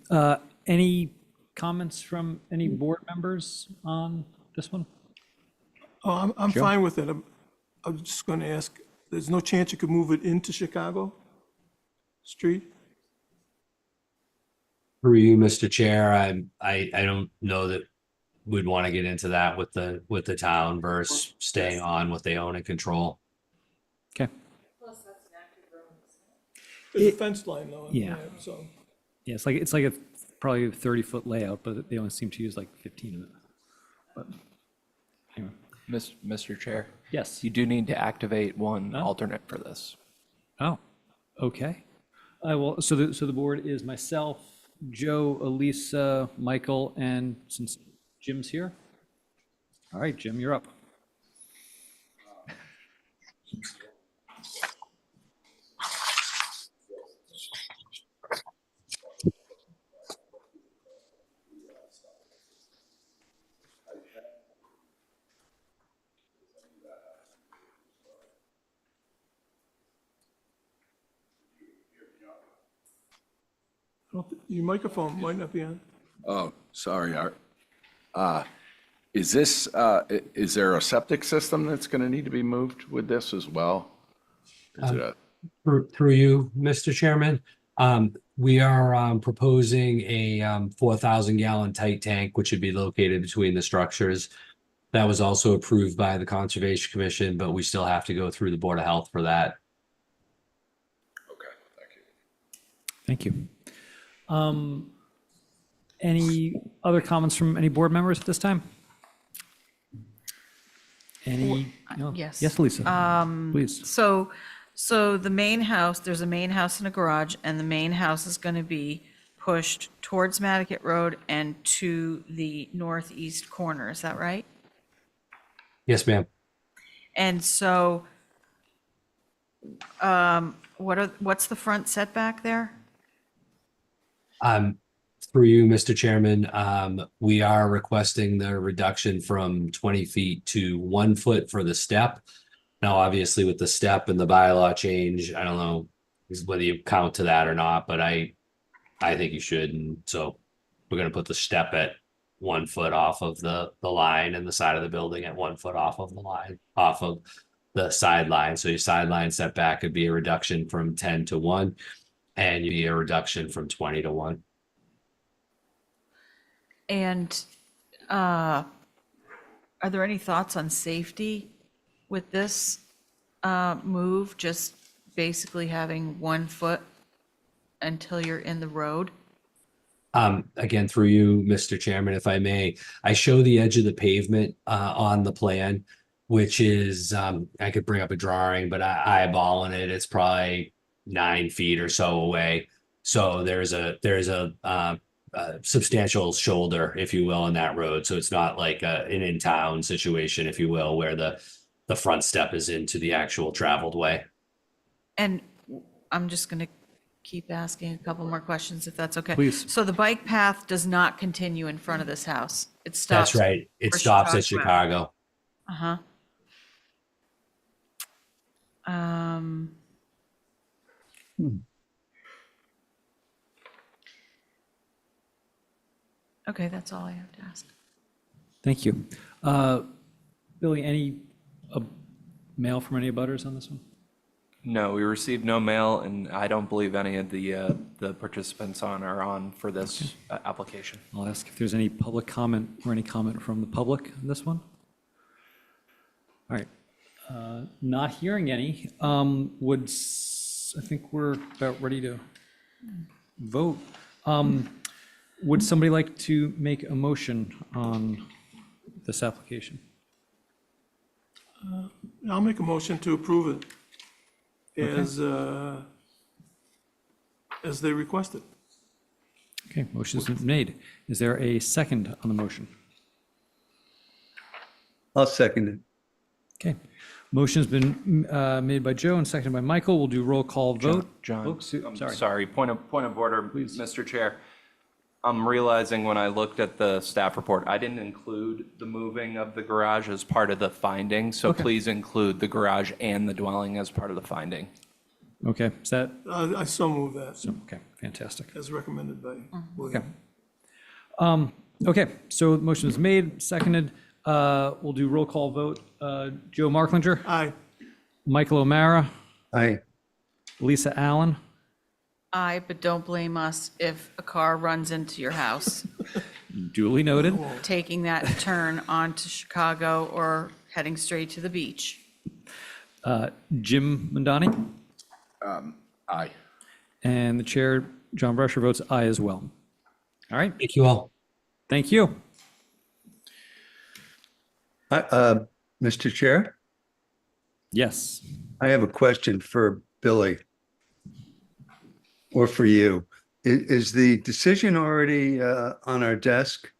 Any comments from any board members on this one? Oh, I'm Joe? fine with it. I'm just going to ask, there's no chance you could move it into Chicago Street? Through you, Mr. Chair, I don't know that we'd want to get into that with the town versus staying on what they own and control. Okay. There's a fence line though. Yeah. So, Yeah, it's like a probably a 30-foot layout, but they only seem to use like 15 of it. But anyway, Mr. Chair, yes. you do need to activate one Oh. alternate for this. Oh, okay. Well, so the board is myself, Joe, Elisa, Michael, and since Jim's here. All right, Jim, you're up. your microphone might not be on. Oh, sorry, Art. Is this, is there a septic system that's going to need to be moved with this as well? Is it a- Through you, Mr. Chairman, we are proposing a 4,000 gallon tight tank, which would be located between the structures. That was also approved by the Conservation Commission, but we still have to go through the Board of Health for that. Okay, thank you. Thank you. Any other comments from any board members at this time? Any? No? yes. Yes, Lisa, please. So the main house, there's a main house and a garage, and the main house is going to be pushed towards Nantucket Road and to the northeast corner, is that right? Yes, ma'am. And so, what's the front setback there? Through you, Mr. Chairman, we are requesting the reduction from 20 feet to 1 foot for the step. Now, obviously with the step and the bylaw change, I don't know whether you count to that or not, but I think you should. And so we're gonna put the step at 1 foot off of the line and the side of the building at 1 foot off of the line, off of the sideline. So your sideline setback could be a reduction from 10 to 1, and you'd be a reduction from 20 to 1. And are there any thoughts on safety with this move, just basically having 1 foot until you're in the road? Again, through you, Mr. Chairman, if I may, I show the edge of the pavement on the plan, which is, I could bring up a drawing, but eyeballing it, it's probably 9 feet or so away. So there's a substantial shoulder, if you will, on that road. So it's not like an in-town situation, if you will, where the front step is into the actual traveled way. And I'm just going to keep asking a couple more questions, if that's okay. Please. So the bike path does not continue in front of this house? It stops? That's right. It where stops at Chicago. Chicago. Okay, that's all I have to ask. Thank you. Billy, any mail from any abutters on this one? No, we received no mail, and I don't believe any of the participants are on for this application. I'll ask if there's any public comment or any comment from the public on this one. All right. Not hearing any, I think we're about ready to vote. Would somebody like to make a motion on this application? I'll make a motion to approve it as they requested. Okay, motion's been made. Is there a second on the motion? I'll second it. Okay, motion's been made by Joe and seconded by Michael. We'll do roll call vote. John, Oh, I'm sorry. sorry, point of order, Mr. Chair. I'm realizing when I looked at the staff report, I didn't include the moving of the garage as part of the finding. So please include the garage and the dwelling as part of the finding. Okay, is that, I so move that, okay, fantastic. as recommended by Okay. William. Okay, so the motion is made, seconded. We'll do roll call vote. Joe Marklinger, Aye. Michael O'Mara, I, Lisa Allen, Aye, but don't blame us if a car runs into your house, duly noted. taking that turn onto Chicago or heading straight to the beach. Jim Mondani, Aye. and the chair, John Brescher, votes aye as well. All right, Thank you all. thank you. Mr. Chair, Yes. I have a question for Billy or for you. Is the decision already on our desk?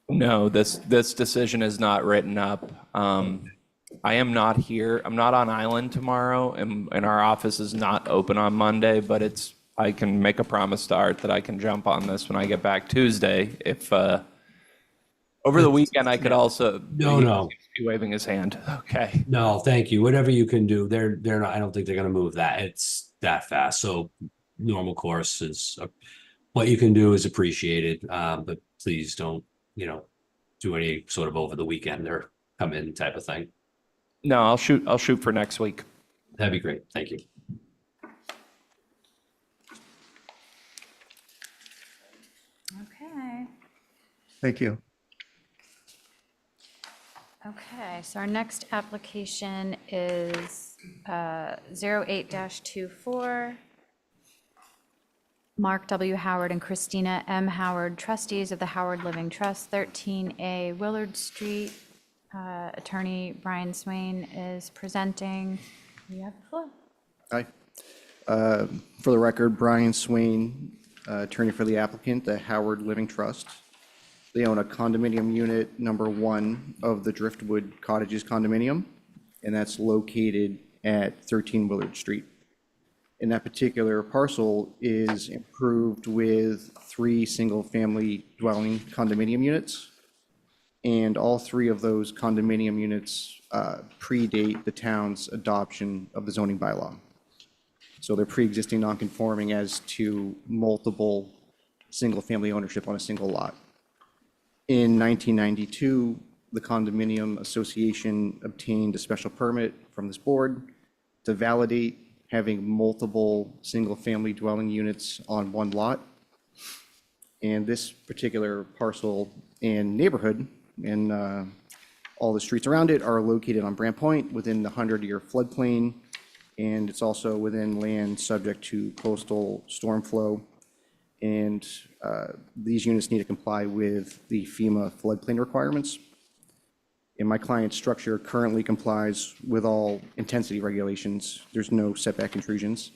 No, this decision is not written up. I am not here. I'm not on island tomorrow, and our office is not open on Monday, but I can make a promise to Art that I can jump on this when I get back Tuesday. If over the weekend, I could also. No. Be waving his hand. Okay. No, thank you. Whatever you can do, they're not, I don't think they're gonna move that. It's that fast. So normal course is, what you can do is appreciated. But please don't, do any sort of over the weekend or come in type of thing. No, I'll shoot for next week. That'd be great. Thank you. Okay. Thank you. Okay, so our next application is 08-24. Mark W. Howard and Christina M. Howard, trustees of the Howard Living Trust, 13A Willard Street. Attorney Brian Swain is presenting. You have the floor. Hi. For the record, Brian Swain, attorney for the applicant, the Howard Living Trust. They own a condominium unit number 1 of the Driftwood Cottages condominium, and that's located at 13 Willard Street. And that particular parcel is improved with 3 single-family dwelling condominium units. And all 3 of those condominium units predate the town's adoption of the zoning bylaw. So they're pre-existing non-conforming as to multiple single-family ownership on a single lot. In 1992, the condominium association obtained a special permit from this board to validate having multiple single-family dwelling units on one lot. And this particular parcel and neighborhood and all the streets around it are located on Brant Point within the 100-year floodplain. And it's also within land subject to coastal storm flow. And these units need to comply with the FEMA floodplain requirements. And my client's structure currently complies with all intensity regulations. There's no setback intrusions.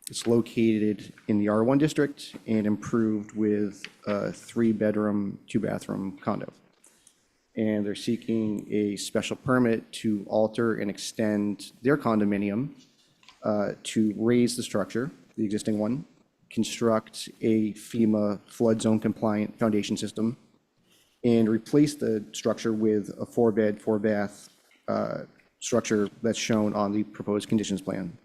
It's located in the R1 district and improved with a 3-bedroom, 2-bathroom condo. And they're seeking a special permit to alter and extend their condominium to raise the structure, the existing one, construct a FEMA flood zone compliant foundation system, and replace the structure with a 4-bed, 4-bath structure that's shown on the proposed conditions plan.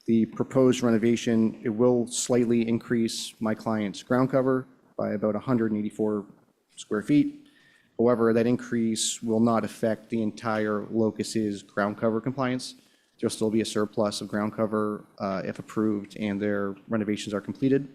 The proposed renovation, it will slightly increase my client's ground cover by about 184 square feet. However, that increase will not affect the entire locus's ground cover compliance. There'll still be a surplus of ground cover if approved and their renovations are completed.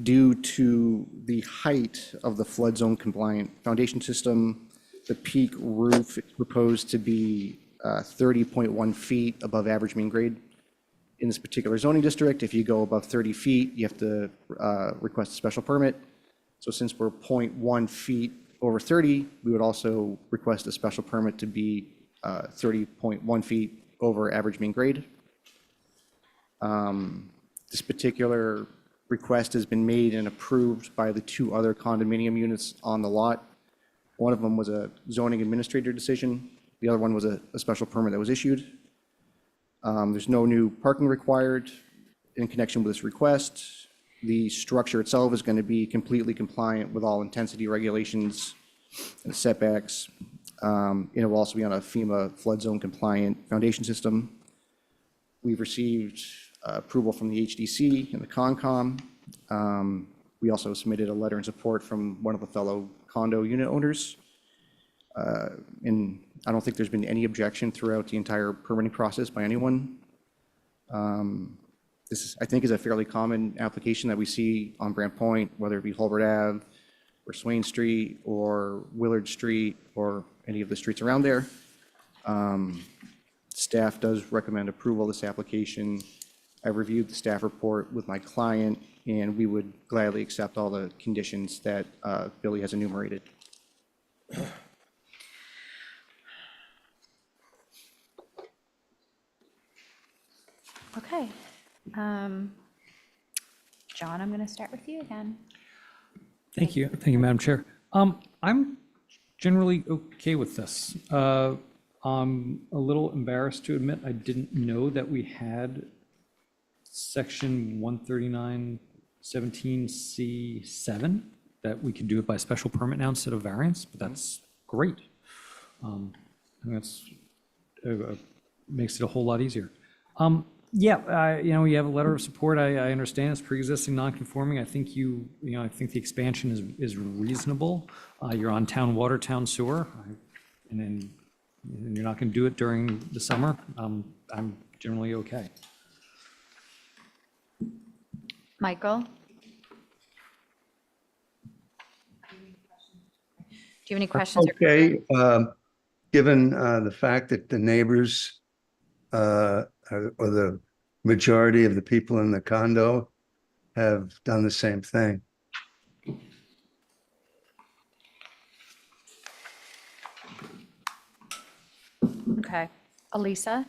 Due to the height of the flood zone compliant foundation system, the peak roof is proposed to be 30.1 feet above average mean grade. In this particular zoning district, if you go above 30 feet, you have to request a special permit. So since we're 0.1 feet over 30, we would also request a special permit to be 30.1 feet over average mean grade. This particular request has been made and approved by the 2 other condominium units on the lot. One of them was a zoning administrator decision. The other one was a special permit that was issued. There's no new parking required. in connection with this request. The structure itself is going to be completely compliant with all intensity regulations and setbacks. It will also be on a FEMA flood zone compliant foundation system. We've received approval from the HDC and the Concom. We also submitted a letter in support from one of the fellow condo unit owners. And I don't think there's been any objection throughout the entire permitting process by anyone. This, I think, is a fairly common application that we see on Brant Point, whether it be Holbert Ave or Swain Street or Willard Street or any of the streets around there. Staff does recommend approval of this application. I reviewed the staff report with my client, and we would gladly accept all the conditions that Billy has enumerated. Okay. John, I'm going to start with you again. Thank you. Thank you, Madam Chair. I'm generally okay with this. I'm a little embarrassed to admit I didn't know that we had section 139-17C7, that we could do it by special permit now instead of variance, but that's great. I think that's, makes it a whole lot easier. Yeah, you know, you have a letter of support. I understand it's pre-existing non-conforming. I think I think the expansion is reasonable. You're on town water, town sewer, and you're not going to do it during the summer. I'm generally okay. Michael? Do you have any questions? Okay, given the fact that the neighbors or the majority of the people in the condo have done the same thing. Okay. Elisa?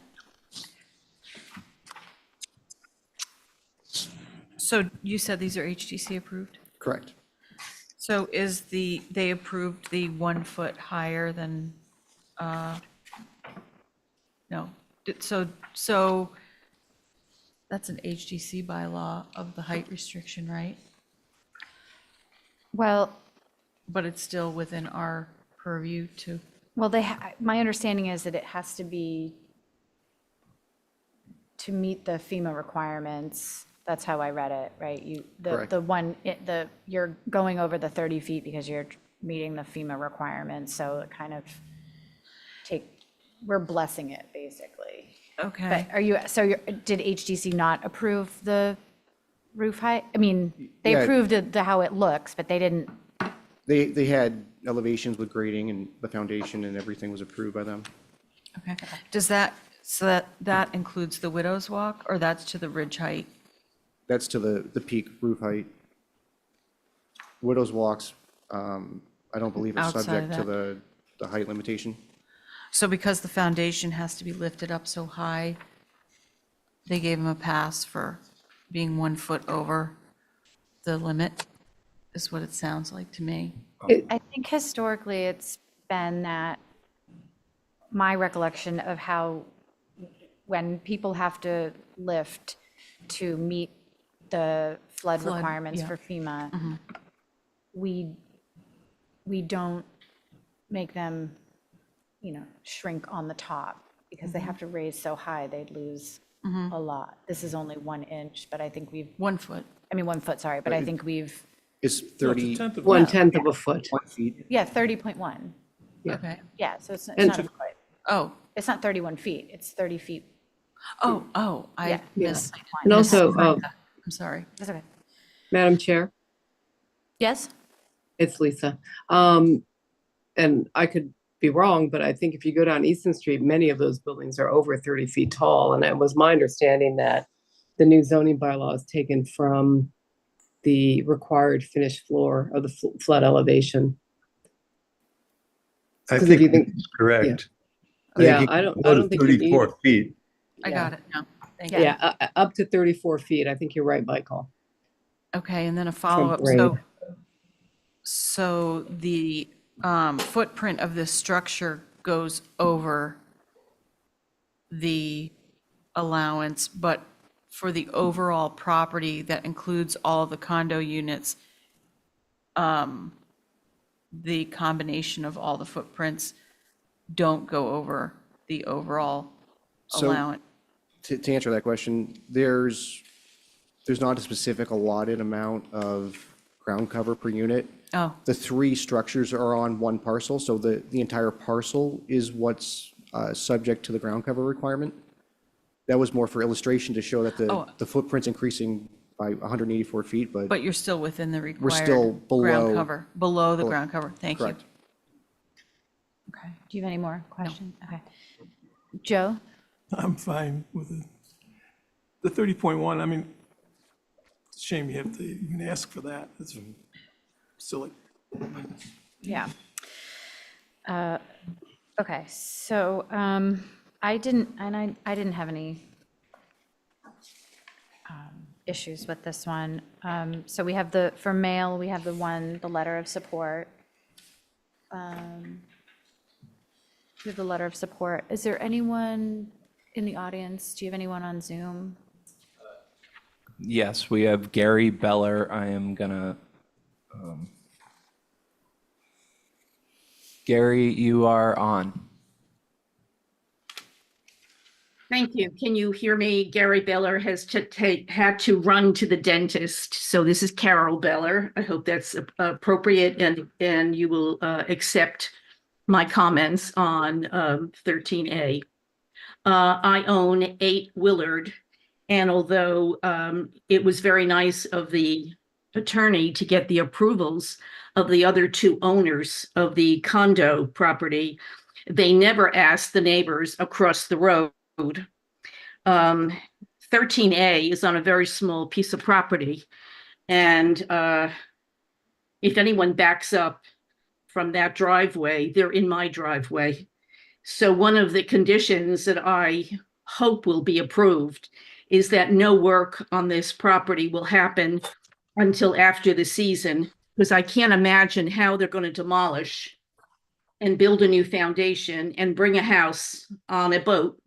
So you said these are HDC approved? Correct. So they approved the 1 foot higher than, no, so that's an HDC bylaw of the height restriction, right? Well, But it's still within our purview to, my understanding is that it has to be to meet the FEMA requirements. That's how I read it, right? Correct. You're going over the 30 feet because you're meeting the FEMA requirements, so it kind of we're blessing it, basically. okay. But did HDC not approve the roof height? I mean, they Yeah. approved how it looks, but they didn't. They had elevations with grading, and the foundation and everything was approved by them. Okay. So that includes the widow's walk, or that's to the ridge height? That's to the peak roof height. Widows walks, I don't believe are Outside of subject to the height limitation. So because the foundation has to be lifted up so high, they gave him a pass for being 1 foot over the limit, is what it sounds like to me. I think historically it's been that, my recollection of how, when people have to lift to meet the flood Flood, requirements yeah. for FEMA, we don't make them, shrink on the top, because they have to raise so high, they'd lose a lot. This is only 1 inch, but I think 1 foot. 1 foot, sorry, but I think we've, It's 30 tenth of a- 1/10 of a foot. feet. yeah, 30.1. Yeah. Okay. Yeah, so it's And- not a foot. Oh, It's not 31 feet, it's 30 feet. I Yeah. missed. And also, I'm sorry. That's okay. Madam Chair, Yes? it's Lisa. And I could be wrong, but I think if you go down Easton Street, many of those buildings are over 30 feet tall. And it was my understanding that the new zoning bylaw is taken from the required finished floor of the flood elevation. I 'Cause if you think think- that's correct. Yeah, think I it don't goes think you need- 34 feet. I Yeah. got it now. Thank you. Yeah, up to 34 feet. I think you're right, Michael. Okay, and then a follow-up. grade. So the footprint of this structure goes over the allowance, but for the overall property that includes all the condo units, the combination of all the footprints don't go over the overall So- allowance. To answer that question, there's not a specific allotted amount of ground cover per unit. Oh, The three structures are on one parcel, so the entire parcel is what's subject to the ground cover requirement. That was more for illustration to show that Oh. the footprint's increasing by 184 feet, but but you're still within the still required below- ground cover, below the below- ground cover. Thank you. correct. Okay. Do you have any more questions? Okay. Joe? I'm fine with it. The 30.1, I mean, it's a shame you have to even ask for that. It's silly. Yeah. Okay, so I didn't have any issues with this one. So we have for mail, we have the letter of support. We have the letter of support. Is there anyone in the audience? Do you have anyone on Zoom? Yes, we have Gary Beller. I am gonna, Gary, you are on. Thank you. Can you hear me? Gary Beller has had to run to the dentist. So this is Carol Beller. I hope that's appropriate and you will accept my comments on 13A. I own 8 Willard, and although it was very nice of the attorney to get the approvals of the other 2 owners of the condo property, they never asked the neighbors across the road. 13A is on a very small piece of property, and if anyone backs up from that driveway, they're in my driveway. So one of the conditions that I hope will be approved is that no work on this property will happen until after the season, because I can't imagine how they're going to demolish and build a new foundation and bring a house on a boat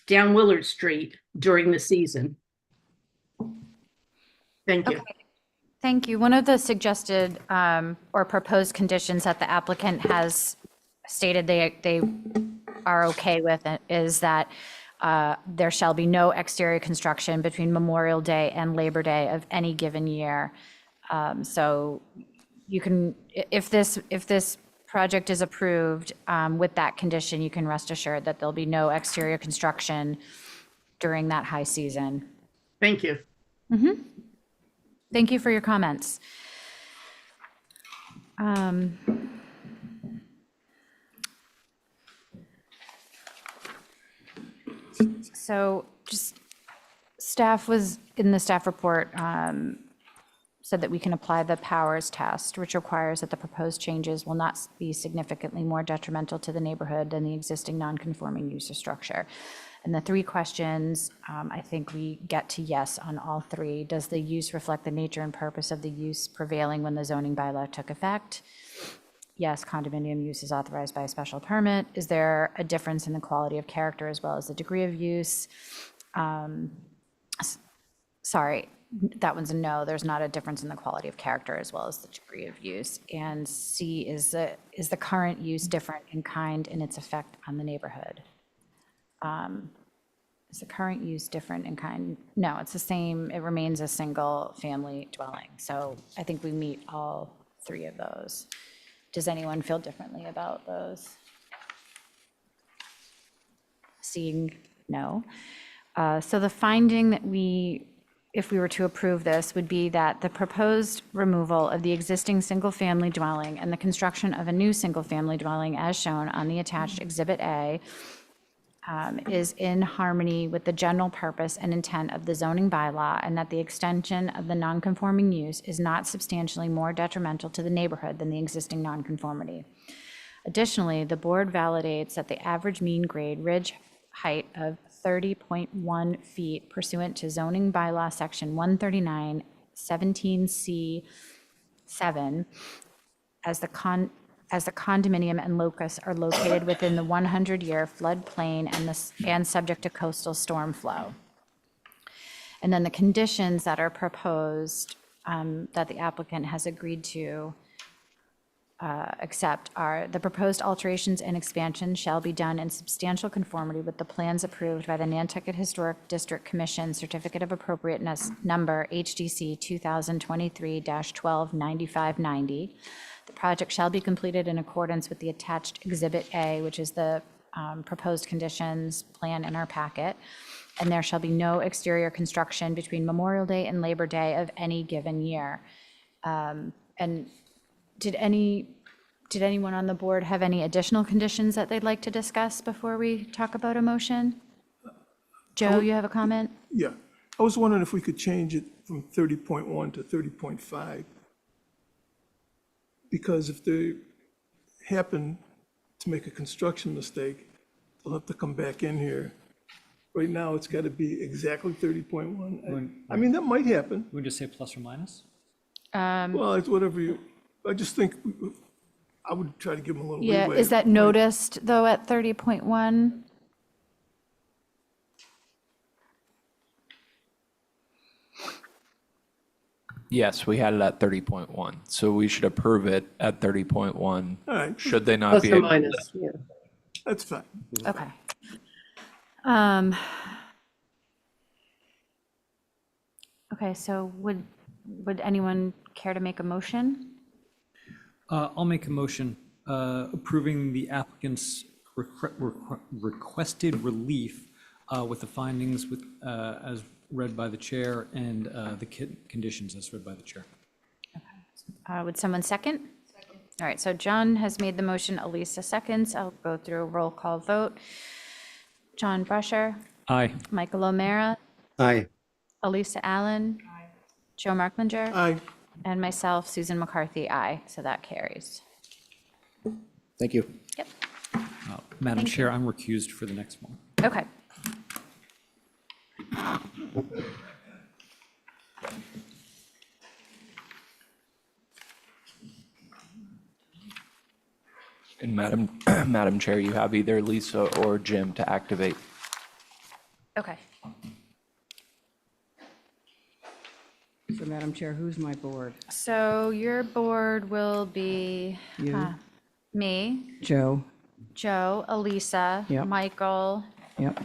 down Willard Street during the season. Thank you. Thank you. One of the suggested or proposed conditions that the applicant has stated they are okay with it is that there shall be no exterior construction between Memorial Day and Labor Day of any given year. So you can, if this project is approved with that condition, you can rest assured that there'll be no exterior construction during that high season. Thank you. Thank you for your comments. So just staff was in the staff report said that we can apply the powers test, which requires that the proposed changes will not be significantly more detrimental to the neighborhood than the existing non-conforming use or structure. And the 3 questions, I think we get to yes on all 3. Does the use reflect the nature and purpose of the use prevailing when the zoning bylaw took effect? Yes, condominium use is authorized by a special permit. Is there a difference in the quality of character as well as the degree of use? Sorry, that one's a no. There's not a difference in the quality of character as well as the degree of use. And C, is the current use different in kind in its effect on the neighborhood? Is the current use different in kind? No, it's the same. It remains a single family dwelling. So I think we meet all 3 of those. Does anyone feel differently about those? Seeing no. So the finding that if we were to approve this, would be that the proposed removal of the existing single-family dwelling and the construction of a new single-family dwelling as shown on the attached Exhibit A is in harmony with the general purpose and intent of the zoning bylaw, and that the extension of the nonconforming use is not substantially more detrimental to the neighborhood than the existing nonconformity. Additionally, the board validates that the average mean grade ridge height of 30.1 feet pursuant to zoning bylaw section 139, 17C7, as the condominium and locus are located within the 100-year floodplain and subject to coastal storm flow. And then the conditions that are proposed, that the applicant has agreed to accept are: the proposed alterations and expansions shall be done in substantial conformity with the plans approved by the Nantucket Historic District Commission Certificate of Appropriateness Number HDC 2023-129590. The project shall be completed in accordance with the attached Exhibit A, which is the proposed conditions plan in our packet. And there shall be no exterior construction between Memorial Day and Labor Day of any given year. And did anyone on the board have any additional conditions that they'd like to discuss before we talk about a motion? Joe, you have a comment? Yeah, I was wondering if we could change it from 30.1 to 30.5. Because if they happen to make a construction mistake, they'll have to come back in here. Right now, it's got to be exactly 30.1. I mean, that might happen. We just say plus or minus? Well, it's whatever you, I just think I would try to give them a little Yeah, leeway. is that noticed, though, at 30.1? Yes, we had it at 30.1, so we should approve it at 30.1. All right, Should they not Plus be or able? minus, yeah. that's fine. Okay. Okay, so would anyone care to make a motion? I'll make a motion approving the applicant's requested relief with the findings as read by the chair and the conditions as read by the chair. Would someone second? Second. All right, so John has made the motion, Elisa seconds. I'll go through a roll call vote. John Brusher, Aye. Michael O'Meara, Aye. Elisa Allen, Joe Marklinger, Aye. and myself, Susan McCarthy, aye. So that carries. Thank you. Yep, Madam Thank Chair, I'm recused for the next one. okay. And Madam Chair, you have either Lisa or Jim to activate. Okay. So Madam Chair, who's my board? So your board will be You? me, Joe? Joe, Elisa, Yep. Michael, Yep,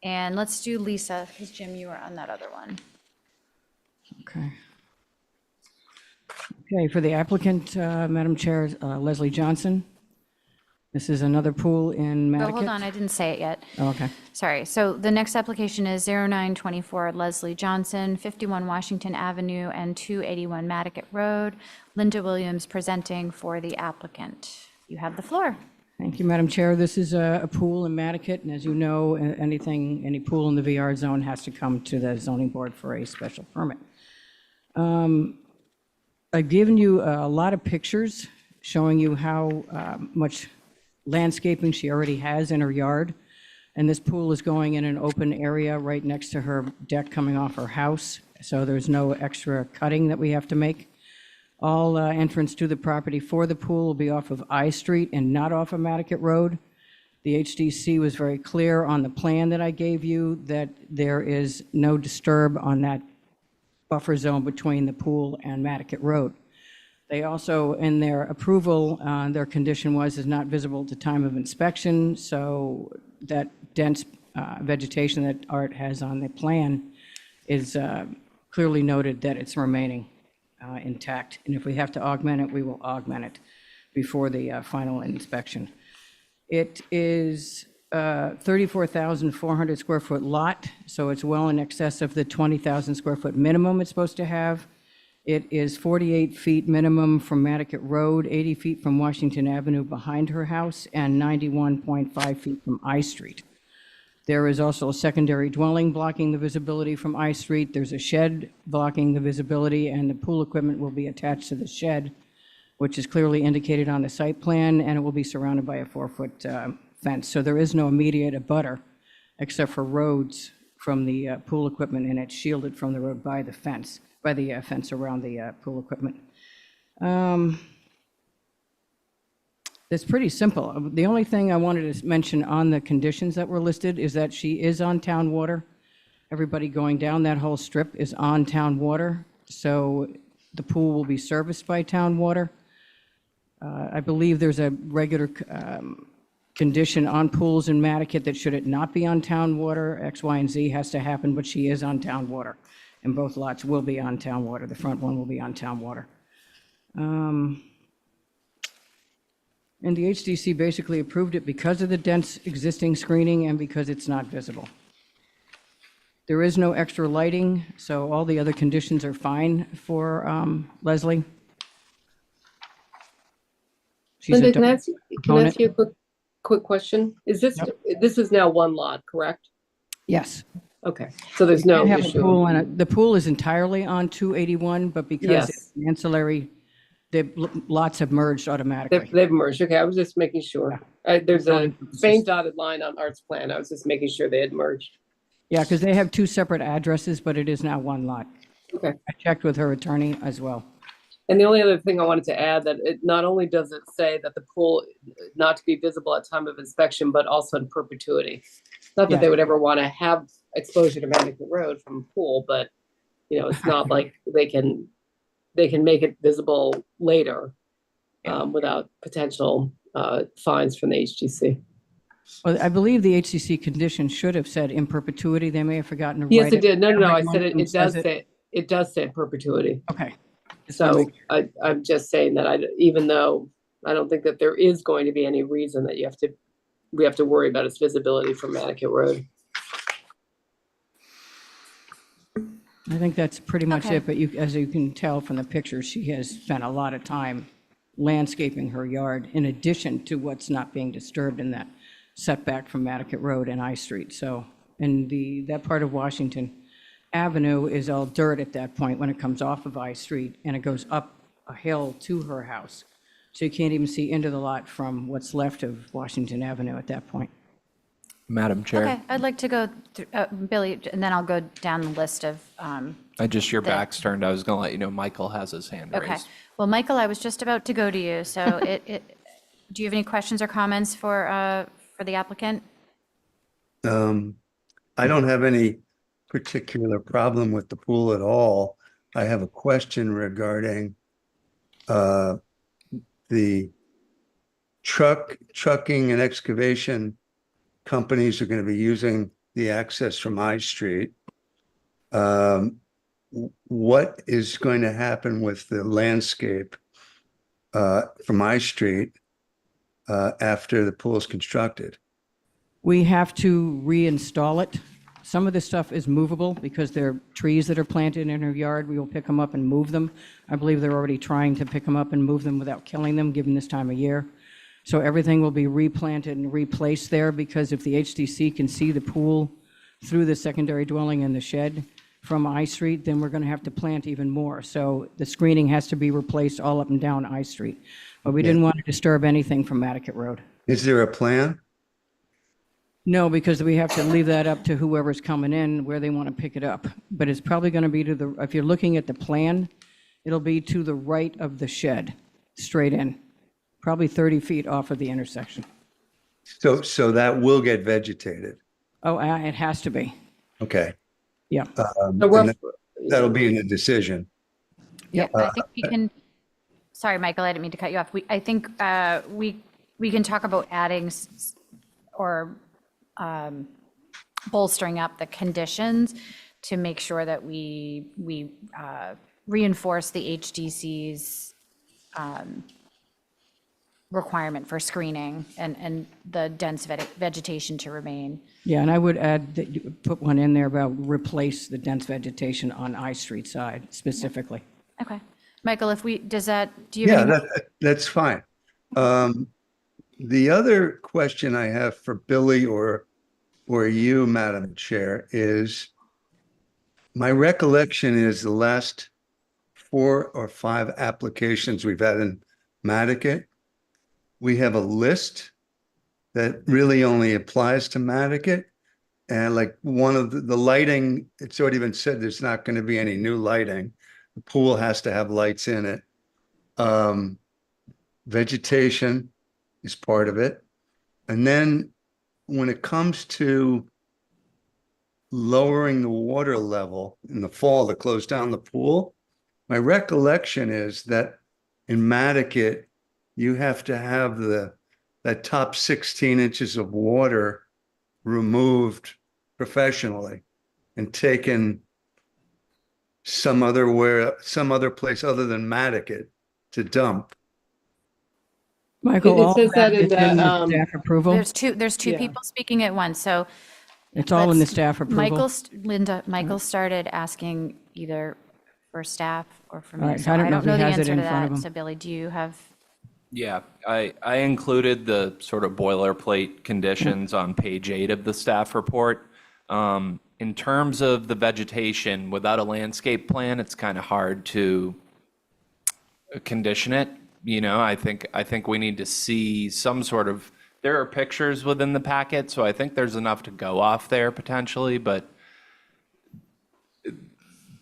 and let's do Lisa, because Jim, you were on that other one. okay. Okay, for the applicant, Madam Chair, Leslie Johnson. This is another pool in Oh, Nantucket. hold on, I didn't say it yet. Oh, okay. Sorry, so the next application is 0924 Leslie Johnson, 51 Washington Avenue and 281 Matticat Road. Linda Williams presenting for the applicant. You have the floor. Thank you, Madam Chair. This is a pool in Matticat, and as you know, any pool in the VR zone has to come to the zoning board for a special permit. I've given you a lot of pictures showing you how much landscaping she already has in her yard. And this pool is going in an open area right next to her deck coming off her house. So there's no extra cutting that we have to make. All entrance to the property for the pool will be off of I Street and not off of Matticat Road. The HDC was very clear on the plan that I gave you that there is no disturb on that buffer zone between the pool and Matticat Road. They also, in their approval, their condition was is not visible at the time of inspection, so that dense vegetation that Art has on the plan is clearly noted that it's remaining intact. And if we have to augment it, we will augment it before the final inspection. It is 34,400 square foot lot, so it's well in excess of the 20,000 square foot minimum it's supposed to have. It is 48 feet minimum from Matticat Road, 80 feet from Washington Avenue behind her house, and 91.5 feet from I Street. There is also a secondary dwelling blocking the visibility from I Street. There's a shed blocking the visibility, and the pool equipment will be attached to the shed, which is clearly indicated on the site plan, and it will be surrounded by a 4-foot fence. So there is no immediate abutter except for roads from the pool equipment, and it's shielded from the road by the fence around the pool equipment. It's pretty simple. The only thing I wanted to mention on the conditions that were listed is that she is on town water. Everybody going down that whole strip is on town water, so the pool will be serviced by town water. I believe there's a regular condition on pools in Mattocket that should it not be on town water, X, Y, and Z has to happen, but she is on town water. And both lots will be on town water. The front one will be on town water. And the HDC basically approved it because of the dense existing screening and because it's not visible. There is no extra lighting, so all the other conditions are fine for Leslie. She's a Linda, can I ask opponent. you a quick question? Is this, this is now one lot, correct? Yes. Okay, so there's no Can't have a issue. pool in it. The pool is entirely on 281, but because Yes. it's ancillary, the lots have merged automatically. They've merged. Okay, I was just making sure. There's a faint dotted line on Art's plan. I was just making sure they had merged. Yeah, because they have two separate addresses, but it is now one lot. Okay. I checked with her attorney as well. And the only other thing I wanted to add, that it not only does it say that the pool not to be visible at time of inspection, but also in perpetuity. Not that Yeah. they would ever want to have exposure to Nantucket Road from a pool, but it's not like they can make it visible later without potential fines from the HGC. Well, I believe the HCC condition should have said in perpetuity. They may have forgotten to write it. Yes, it did. No. I Every said one of them it does says say, it does say perpetuity. Okay. So I'm just saying that even though I don't think that there is going to be any reason that we have to worry about its visibility from Nantucket Road. I think that's pretty much Okay. it, but as you can tell from the pictures, she has spent a lot of time landscaping her yard in addition to what's not being disturbed in that setback from Mattocket Road and I Street. So, and that part of Washington Avenue is all dirt at that point when it comes off of I Street and it goes up a hill to her house. So you can't even see into the lot from what's left of Washington Avenue at that point. Madam Chair. Okay, I'd like to go through, Billy, and then I'll go down the list of, Your back's turned. I was going to let you know Michael has his hand okay. raised. Well, Michael, I was just about to go to you, so do you have any questions or comments for the applicant? I don't have any particular problem with the pool at all. I have a question regarding the trucking and excavation companies are going to be using the access from I Street. What is going to happen with the landscape from I Street after the pool is constructed? We have to reinstall it. Some of this stuff is movable because there are trees that are planted in her yard. We will pick them up and move them. I believe they're already trying to pick them up and move them without killing them, given this time of year. So everything will be replanted and replaced there because if the HDC can see the pool through the secondary dwelling and the shed from I Street, then we're going to have to plant even more. So the screening has to be replaced all up and down I Street. But we didn't want to disturb anything from Mattocket Road. Is there a plan? No, because we have to leave that up to whoever's coming in where they want to pick it up. But it's probably going to be if you're looking at the plan, it'll be to the right of the shed, straight in, probably 30 feet off of the intersection. So that will get vegetated. Oh, it has to be. Okay. Yeah. That'll be in the decision. Yeah, I think we can, sorry, Michael, I didn't mean to cut you off. I think we can talk about adding or bolstering up the conditions to make sure that we reinforce the HDC's requirement for screening and the dense vegetation to remain. Yeah, and I would add that you put one in there about replace the dense vegetation on I Street side specifically. Okay. Michael, do you have any? Yeah, that's fine. The other question I have for Billy or you, Madam Chair, is my recollection is the last 4 or 5 applications we've had in Nantucket, we have a list that really only applies to Nantucket. And like one of the lighting, it's already been said there's not going to be any new lighting. The pool has to have lights in it. Vegetation is part of it. And then when it comes to lowering the water level in the fall to close down the pool. My recollection is that in Nantucket, you have to have that top 16 inches of water removed professionally and taken some other place other than Nantucket to dump. Michael, It all says of that that in is in the, the staff approval? There's two Yeah. people speaking at once, so. It's all in the let's- staff approval? Michael started asking either for staff or for All me. right, So I don't know if he the has it answer in to front of that. him. So Billy, do you have? Yeah, I included the sort of boilerplate conditions on page 8 of the staff report. In terms of the vegetation, without a landscape plan, it's kind of hard to condition it. You know, I think we need to see some sort of, there are pictures within the packet, so I think there's enough to go off there potentially, but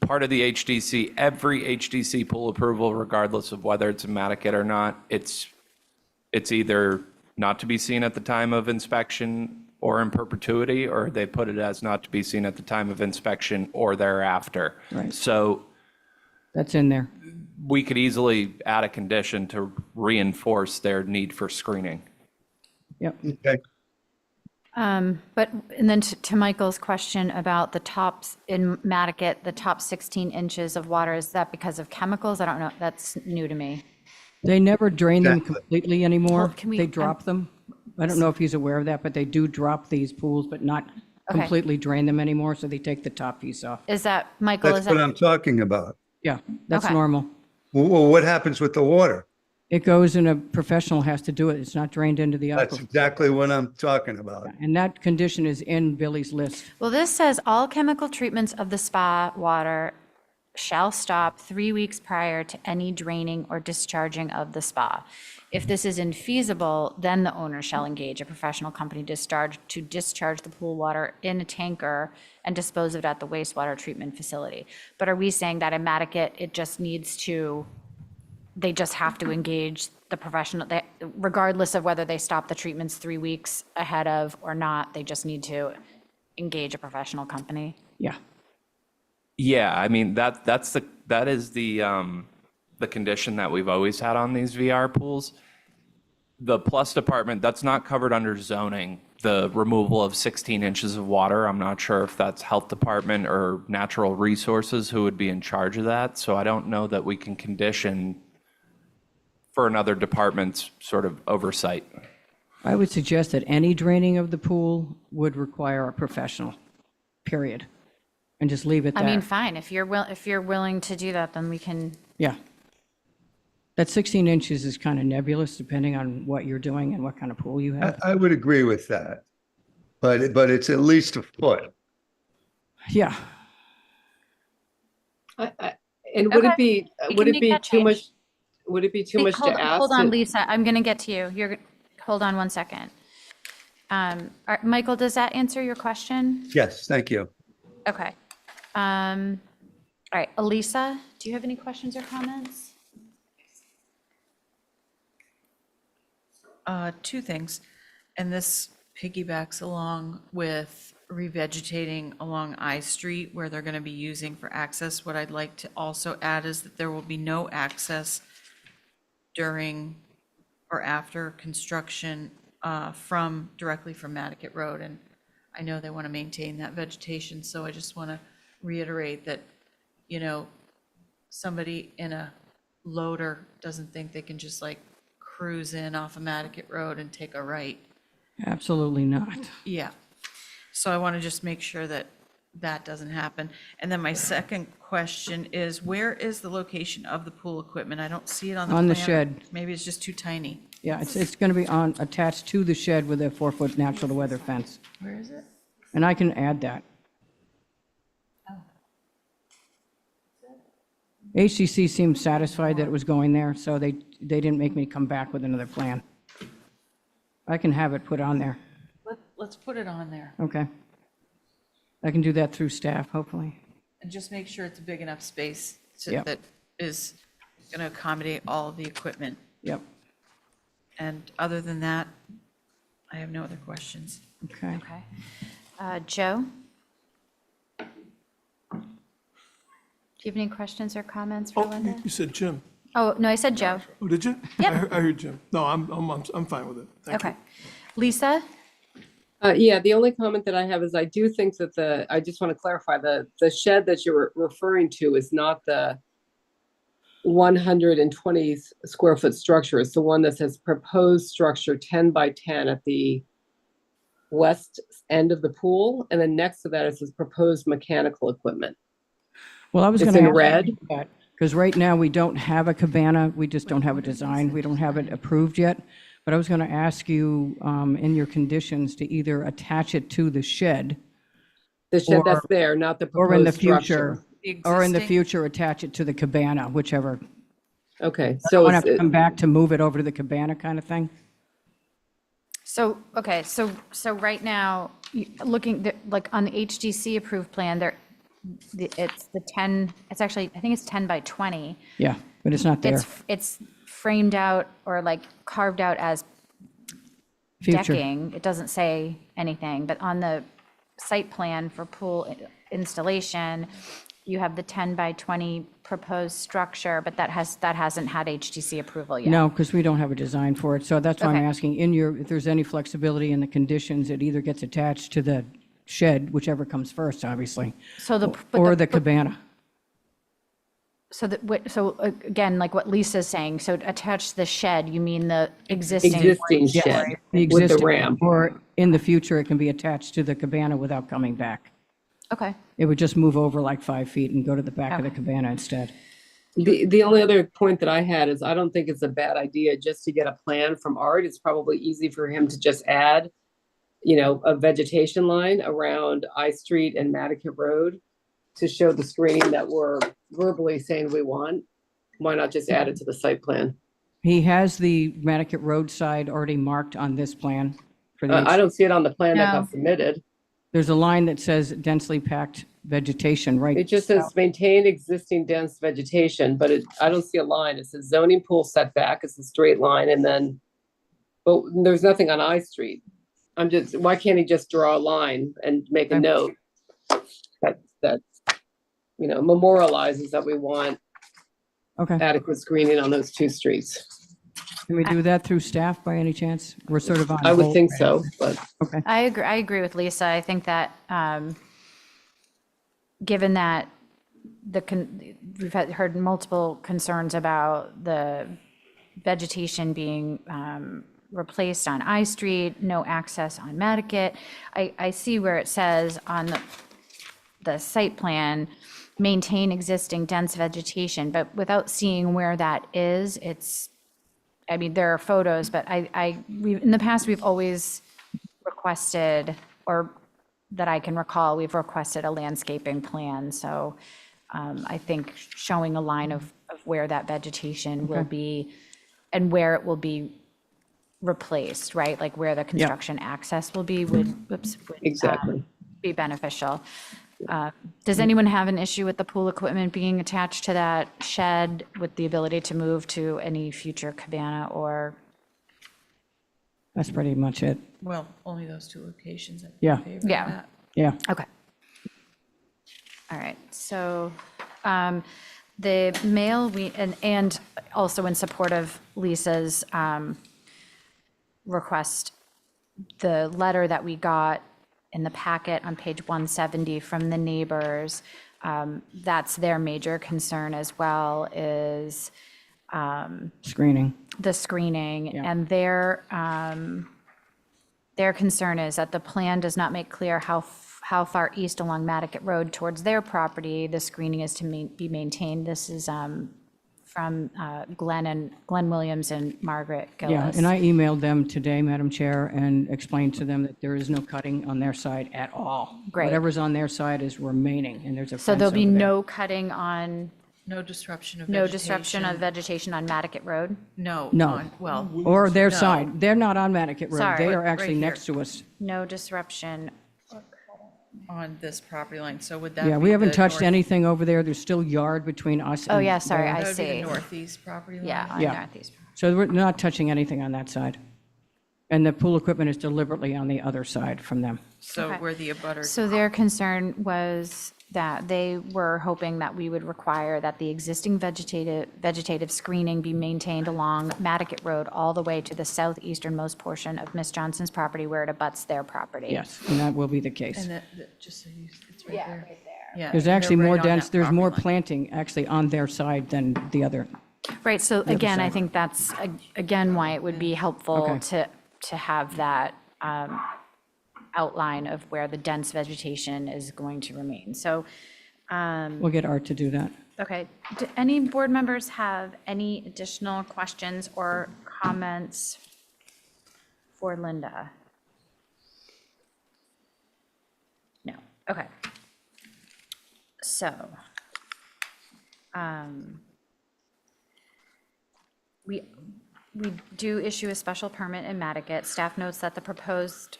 part of the HDC, every HDC pool approval, regardless of whether it's a Nantucket or not, it's either not to be seen at the time of inspection or in perpetuity, or they put it as not to be seen at the time of inspection or thereafter. Right. So That's in there. we could easily add a condition to reinforce their need for screening. Yep. Okay. But, and then to Michael's question about the tops in Nantucket, the top 16 inches of water, is that because of chemicals? I don't know. That's new to me. They never drain them Exactly. completely anymore. Well, can we- They drop them. I don't know if he's aware of that, but they do drop these pools, but not Okay. completely drain them anymore, so they take the top piece off. Is that, Michael, That's is what that? I'm talking about. Yeah, that's Okay. normal. Well, what happens with the water? It goes and a professional has to do it. It's not drained into the That's aquifer. exactly what I'm talking about. And that condition is in Billy's list. Well, this says all chemical treatments of the spa water shall stop 3 weeks prior to any draining or discharging of the spa. If this is infeasible, then the owner shall engage a professional company to discharge the pool water in a tanker and dispose of it at the wastewater treatment facility. But are we saying that in Nantucket, it just needs to, they just have to engage the professional, regardless of whether they stop the treatments 3 weeks ahead of or not, they just need to engage a professional company? Yeah. Yeah, I mean, that is the condition that we've always had on these VR pools. The Plus department, that's not covered under zoning, the removal of 16 inches of water. I'm not sure if that's Health Department or Natural Resources who would be in charge of that. So I don't know that we can condition for another department's sort of oversight. I would suggest that any draining of the pool would require a professional, period. And just leave it I there. mean, fine, if you're willing to do that, then we can, Yeah. That 16 inches is kind of nebulous depending on what you're doing and what kind of pool you have. I would agree with that. But it's at least a foot. Yeah. And would Okay. it be, We would can it make be that too much, change. would it be too much hold to ask? hold on, to- Lisa, I'm gonna get to you. Hold on one second. Michael, does that answer your question? Yes, thank you. Okay. All right, Elisa, do you have any questions or comments? Two things, and this piggybacks along with revegetating along I Street where they're gonna be using for access. What I'd like to also add is that there will be no access during or after construction directly from Nantucket Road. And I know they want to maintain that vegetation, so I just want to reiterate that, you know, somebody in a loader doesn't think they can just like cruise in off of Nantucket Road and take a right. Absolutely not. Yeah. So I want to just make sure that that doesn't happen. And then my second question is, where is the location of the pool equipment? I don't see it on the plan. On the shed. Maybe it's just too tiny. Yeah, it's going to be attached to the shed with a 4-foot natural weather fence. Where is it? And I can add that. HCC seemed satisfied that it was going there, so they didn't make me come back with another plan. I can have it put on there. Let's put it on there Okay. I can do that through staff, hopefully. and just make sure it's a big enough space Yep. that is going to accommodate all of the equipment. Yep, And other than that, I have no other questions. okay. Okay. Joe? you have any questions or comments for Oh, Linda? you said Jim. Oh, no, I said Joe. Oh, did you? Yep. I heard Jim. No, I'm fine with it. Thank you. Okay. Lisa? Yeah, the only comment that I have is I do think that I just want to clarify, the shed that you're referring to is not the 120 square foot structure. It's the one that says proposed structure 10 by 10 at the west end of the pool. And then next to that, it says proposed mechanical equipment. Well, I was It's going to in red. because right now we don't have a cabana. We just don't have a design. We don't have it approved yet. But I was going to ask you in your conditions to either attach it to the shed The shed Or- that's there, not the or in the proposed structure. future, or in the existing- future attach it to the cabana, whichever. Okay, I so want to it's, have to come back to move it over to the cabana kind of thing. So, okay, so right now, looking, like on the HDC approved plan, it's the 10, it's actually, I think it's 10 by 20. Yeah, but it's not there. It's framed out or like carved out as Future. decking. It doesn't say anything, but on the site plan for pool installation, you have the 10 by 20 proposed structure, but that hasn't had HDC approval yet. No, because we don't have a design for it. So that's why I'm Okay. asking, if there's any flexibility in the conditions, it either gets attached to the shed, whichever comes first, obviously, So or the cabana. So again, like what Lisa's saying, so attached to the shed, you mean the existing? existing shed The with the existing, ramp. or in the future, it can be attached to the cabana without coming back. Okay. It would just move over like 5 feet and go to the back of the Okay. cabana instead. The only other point that I had is I don't think it's a bad idea just to get a plan from Art. It's probably easy for him to just add, a vegetation line around I Street and Nantucket Road to show the screening that we're verbally saying we want. Why not just add it to the site plan? He has the Nantucket roadside already marked on this plan. For I the, don't see it on the plan that No. got submitted. there's a line that says densely packed vegetation, right? It just says maintain existing dense vegetation, but I don't see a line. It says zoning pool setback. It's a straight line and then, but there's nothing on I Street. Why can't he just draw a line and make a Okay. note that memorializes that we want Okay. adequate screening on those two streets? Can we do that through staff by any chance? We're sort of on. I would hold think right so, but Okay. I agree with Lisa. I think that, given that we've heard multiple concerns about the vegetation being replaced on I Street, no access on Nantucket. I see where it says on the site plan, maintain existing dense vegetation, but without seeing where that is, there are photos, but in the past, we've always requested, or that I can recall, we've requested a landscaping plan. So I think showing a line of where that vegetation will be and where it will be replaced, right? Like where the construction access will be would exactly. be beneficial. Does anyone have an issue with the pool equipment being attached to that shed with the ability to move to any future cabana or? That's pretty much it. Well, only those two locations. I'd be Yeah. in favor of Yeah. that. Yeah. Okay. All right, so the mail, and also in support of Lisa's request, the letter that we got in the packet on page 170 from the neighbors, that's their major concern as well, is Screening. the screening. Yeah. And their concern is that the plan does not make clear how far east along Nantucket Road towards their property the screening is to be maintained. This is from Glenn Williams and Margaret Gillis. Yeah, and I emailed them today, Madam Chair, and explained to them that there is no cutting on their side at all. Great. Whatever's on their side is remaining, and there's a So fence there'll be over there. no cutting on, No disruption of no vegetation. disruption of vegetation on Nantucket Road? No. No. Well, Or their No. side. They're not on Nantucket Road. Sorry. They are Right actually here. next to us. No disruption. on this property line, so would that Yeah, be we haven't the touched north- anything over there. There's still yard between us and. Oh, yeah, sorry, them. I That would be see. the northeast property line? Yeah, on Yeah. northeast. So we're not touching anything on that side. And the pool equipment is deliberately on the other side from them. So Okay. where the abutters. So their concern was that they were hoping that we would require that the existing vegetative screening be maintained along Nantucket Road all the way to the southeasternmost portion of Miss Johnson's property where it abuts their property. Yes, and that will be the case. And just so you, it's right there. Right there. Yeah, There's and actually they're more right on dense, that there's more property line. planting actually on their side than the other. Right, so again, I side. think that's, again, why it would be helpful Okay. to have that outline of where the dense vegetation is going to remain. So, We'll get Art to do that. okay, do any board members have any additional questions or comments for Linda? No, okay. So, we do issue a special permit in Nantucket. Staff notes that the proposal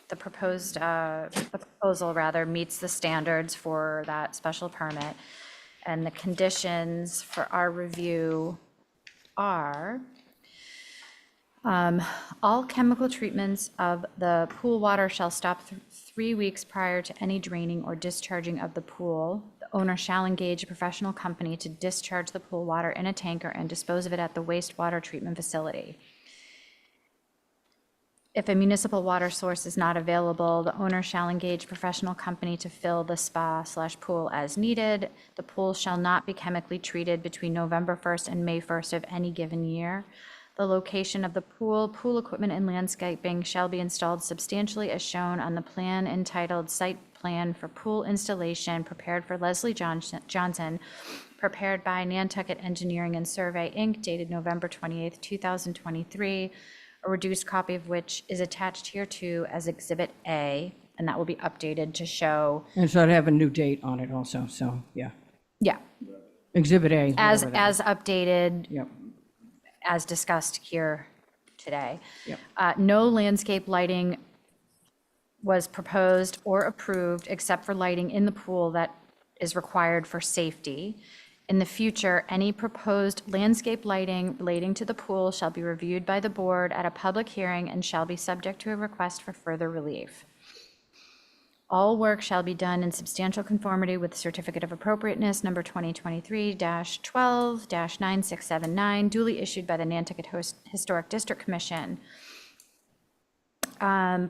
rather meets the standards for that special permit. And the conditions for our review are all chemical treatments of the pool water shall stop 3 weeks prior to any draining or discharging of the pool. The owner shall engage a professional company to discharge the pool water in a tanker and dispose of it at the wastewater treatment facility. If a municipal water source is not available, the owner shall engage a professional company to fill the spa/pool as needed. The pool shall not be chemically treated between November 1st and May 1st of any given year. The location of the pool, pool equipment, and landscaping shall be installed substantially as shown on the plan entitled Site Plan for Pool Installation, prepared for Leslie Johnson, prepared by Nantucket Engineering and Survey, Inc., dated November 28th, 2023, a reduced copy of which is attached hereto as Exhibit A, and that will be updated to show, And so I'd have a new date on it also, so, yeah. yeah, Exhibit A. as whatever that is. updated, Yep, as discussed here today. Yep. No landscape lighting was proposed or approved except for lighting in the pool that is required for safety. In the future, any proposed landscape lighting relating to the pool shall be reviewed by the board at a public hearing and shall be subject to a request for further relief. All work shall be done in substantial conformity with Certificate of Appropriateness number 2023-12-9679, duly issued by the Nantucket Historic District Commission.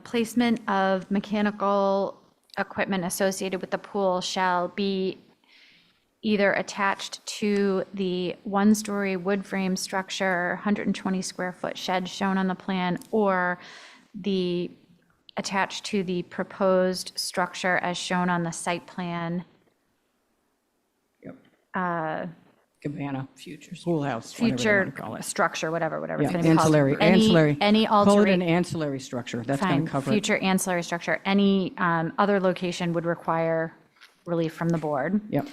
Placement of mechanical equipment associated with the pool shall be either attached to the one-story wood frame structure, 120 square foot shed shown on the plan, or attached to the proposed structure as shown on the site plan. cabana, pool house, whatever they Future want to call it. structure, whatever it's Yeah, going to be called. ancillary. Any Call it an alteration. ancillary structure, that's going Fine, to cover it. future ancillary structure. Any other location would require relief from the board. Yep,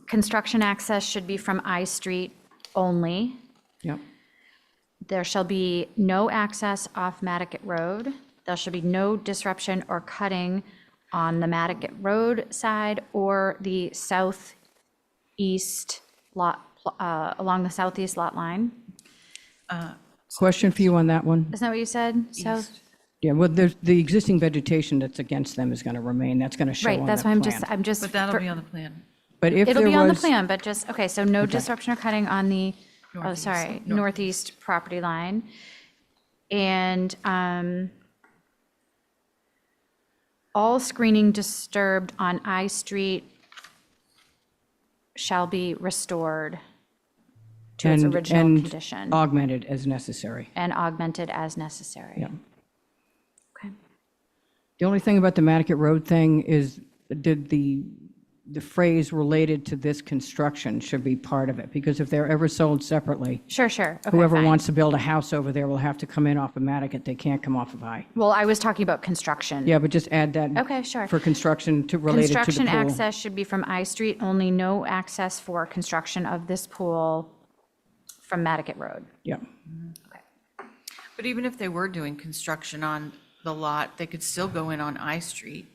Construction access should be from I Street only. yep. There shall be no access off Nantucket Road. There shall be no disruption or cutting on the Nantucket Road side or the southeast lot, along the southeast lot line. Question for you on that one? Isn't that what you said? South? Yeah, well, there's, the existing vegetation that's against them is going to remain, that's going to show on Right, that that's why plan. I'm just. But that'll be on the plan. But if It'll there be on the was- plan, but just, okay, so no disruption or cutting on the, Northeast. northeast property line. And all screening disturbed on I Street shall be restored to its original condition augmented as necessary. and augmented as necessary. Yeah. Okay. The only thing about the Nantucket Road thing is, did the phrase related to this construction should be part of it, because if they're ever sold separately, Sure. Okay, whoever fine. wants to build a house over there will have to come in off of Nantucket, they can't come off of I. Well, I was talking about construction. Yeah, but just add that. Okay, sure. For construction to, related to the Construction pool. access should be from I Street only, no access for construction of this pool from Nantucket Road. Yeah, But even if they were doing construction on the lot, they could still go in on I Street.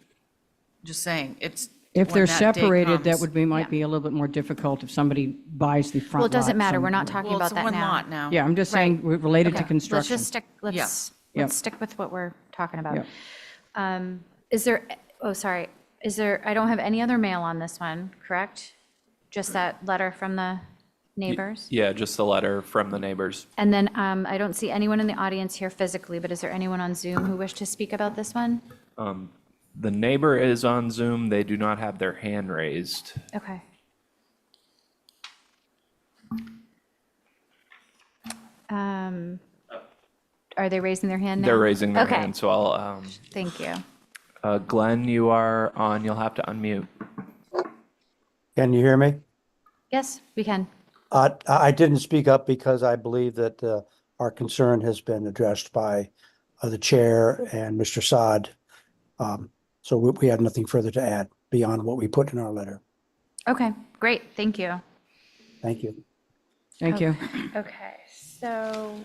Just saying, it's. if when they're that day separated, that comes. would be, might Yeah. be a little bit more difficult if somebody buys the front lot. Well, it doesn't matter, we're some- not talking Well, it's about that one now. lot now. Yeah, I'm just saying, Right. related to Okay, construction. Let's just stick, Yep. let's stick with what we're talking about. Yep. Is there Oh, sorry. Is there, I don't have any other mail on this one, correct? Just that letter from the neighbors? Yeah, just a letter from the neighbors. And then I don't see anyone in the audience here physically, but is there anyone on Zoom who wished to speak about this one? The neighbor is on Zoom. They do not have their hand raised. Okay. Are they raising their hand now? They're raising their Okay. hand, so I'll, Thank you. Glenn, you are on. You'll have to unmute. Can you hear me? Yes, we can. I didn't speak up because I believe that our concern has been addressed by the chair and Mr. Saad. So we have nothing further to add beyond what we put in our letter. Okay, great. Thank you. Thank you. Thank you. Okay, so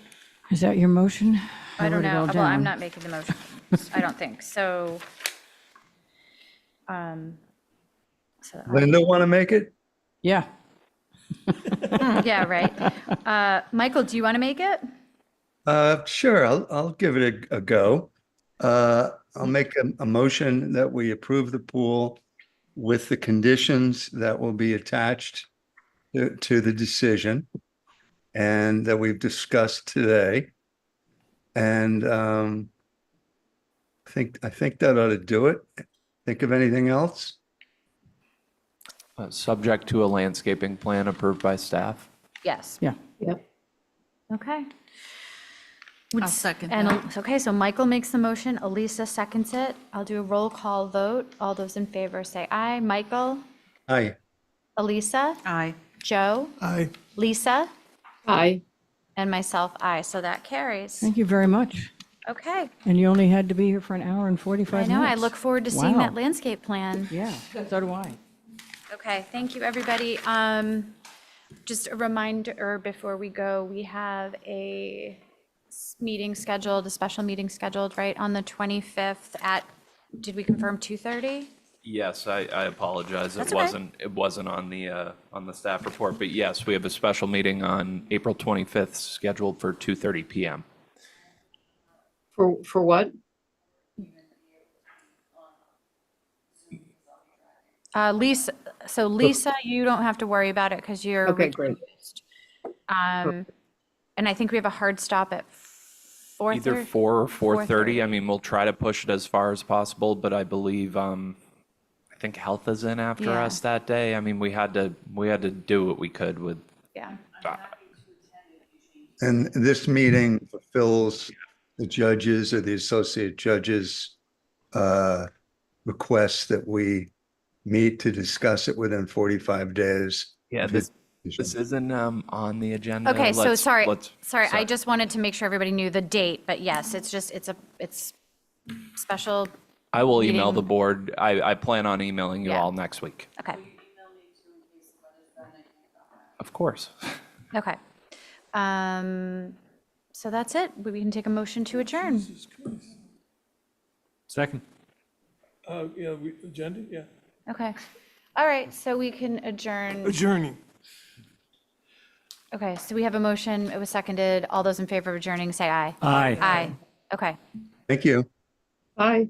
Is that your motion? I don't wrote it know. all Well, I'm down. not making the motion. I don't think. So, Linda want to make it? Yeah. yeah, right. Michael, do you want to make it? Sure, I'll give it a go. I'll make a motion that we approve the pool with the conditions that will be attached to the decision and that we've discussed today. And I think that ought to do it. Think of anything else? Subject to a landscaping plan approved by staff. Yes. Yeah. Yep. Okay. I'll second And, that. okay, so Michael makes the motion, Elisa seconds it. I'll do a roll call vote. All those in favor say aye. Michael, Aye. Elisa, Aye. Joe, Aye. Lisa, Aye. and myself, aye. So that carries. Thank you very much. Okay. And you only had to be here for an hour and 45 I minutes. know, I look forward to seeing that Wow. landscape plan. Yeah, so do I. Okay, thank you, everybody. Just a reminder before we go, we have a meeting scheduled, a special meeting scheduled, right, on the 25th at, did we confirm 2:30? Yes, I apologize. That's It okay. wasn't on the staff report, but yes, we have a special meeting on April 25th scheduled for 2:30 PM. For what? Lisa, so Lisa, you don't have to worry about it because you're. Okay, great. And I think we have a hard stop at 4:30. Either 4 or 4:30. 4:30. I mean, we'll try to push it as far as possible, but I believe, I think health is in after Yeah. us that day. I mean, we had to do what we could with, Yeah. And this meeting fulfills the judges or the associate judges' requests that we meet to discuss it within 45 days. yeah, this isn't on the agenda. Okay, so sorry, let's- I just wanted to make sure everybody knew the date, but yes, it's special, I will email the meeting. board. I plan on emailing you Yeah. all next week. okay, Of course. okay. So that's it. We can take a motion to adjourn. Second. Yeah, agenda, yeah. Okay. All right, so we can adjourn. Adjourning. Okay, so we have a motion. It was seconded. All those in favor of adjourning, say aye. Aye. Aye. Okay. Thank you. Aye.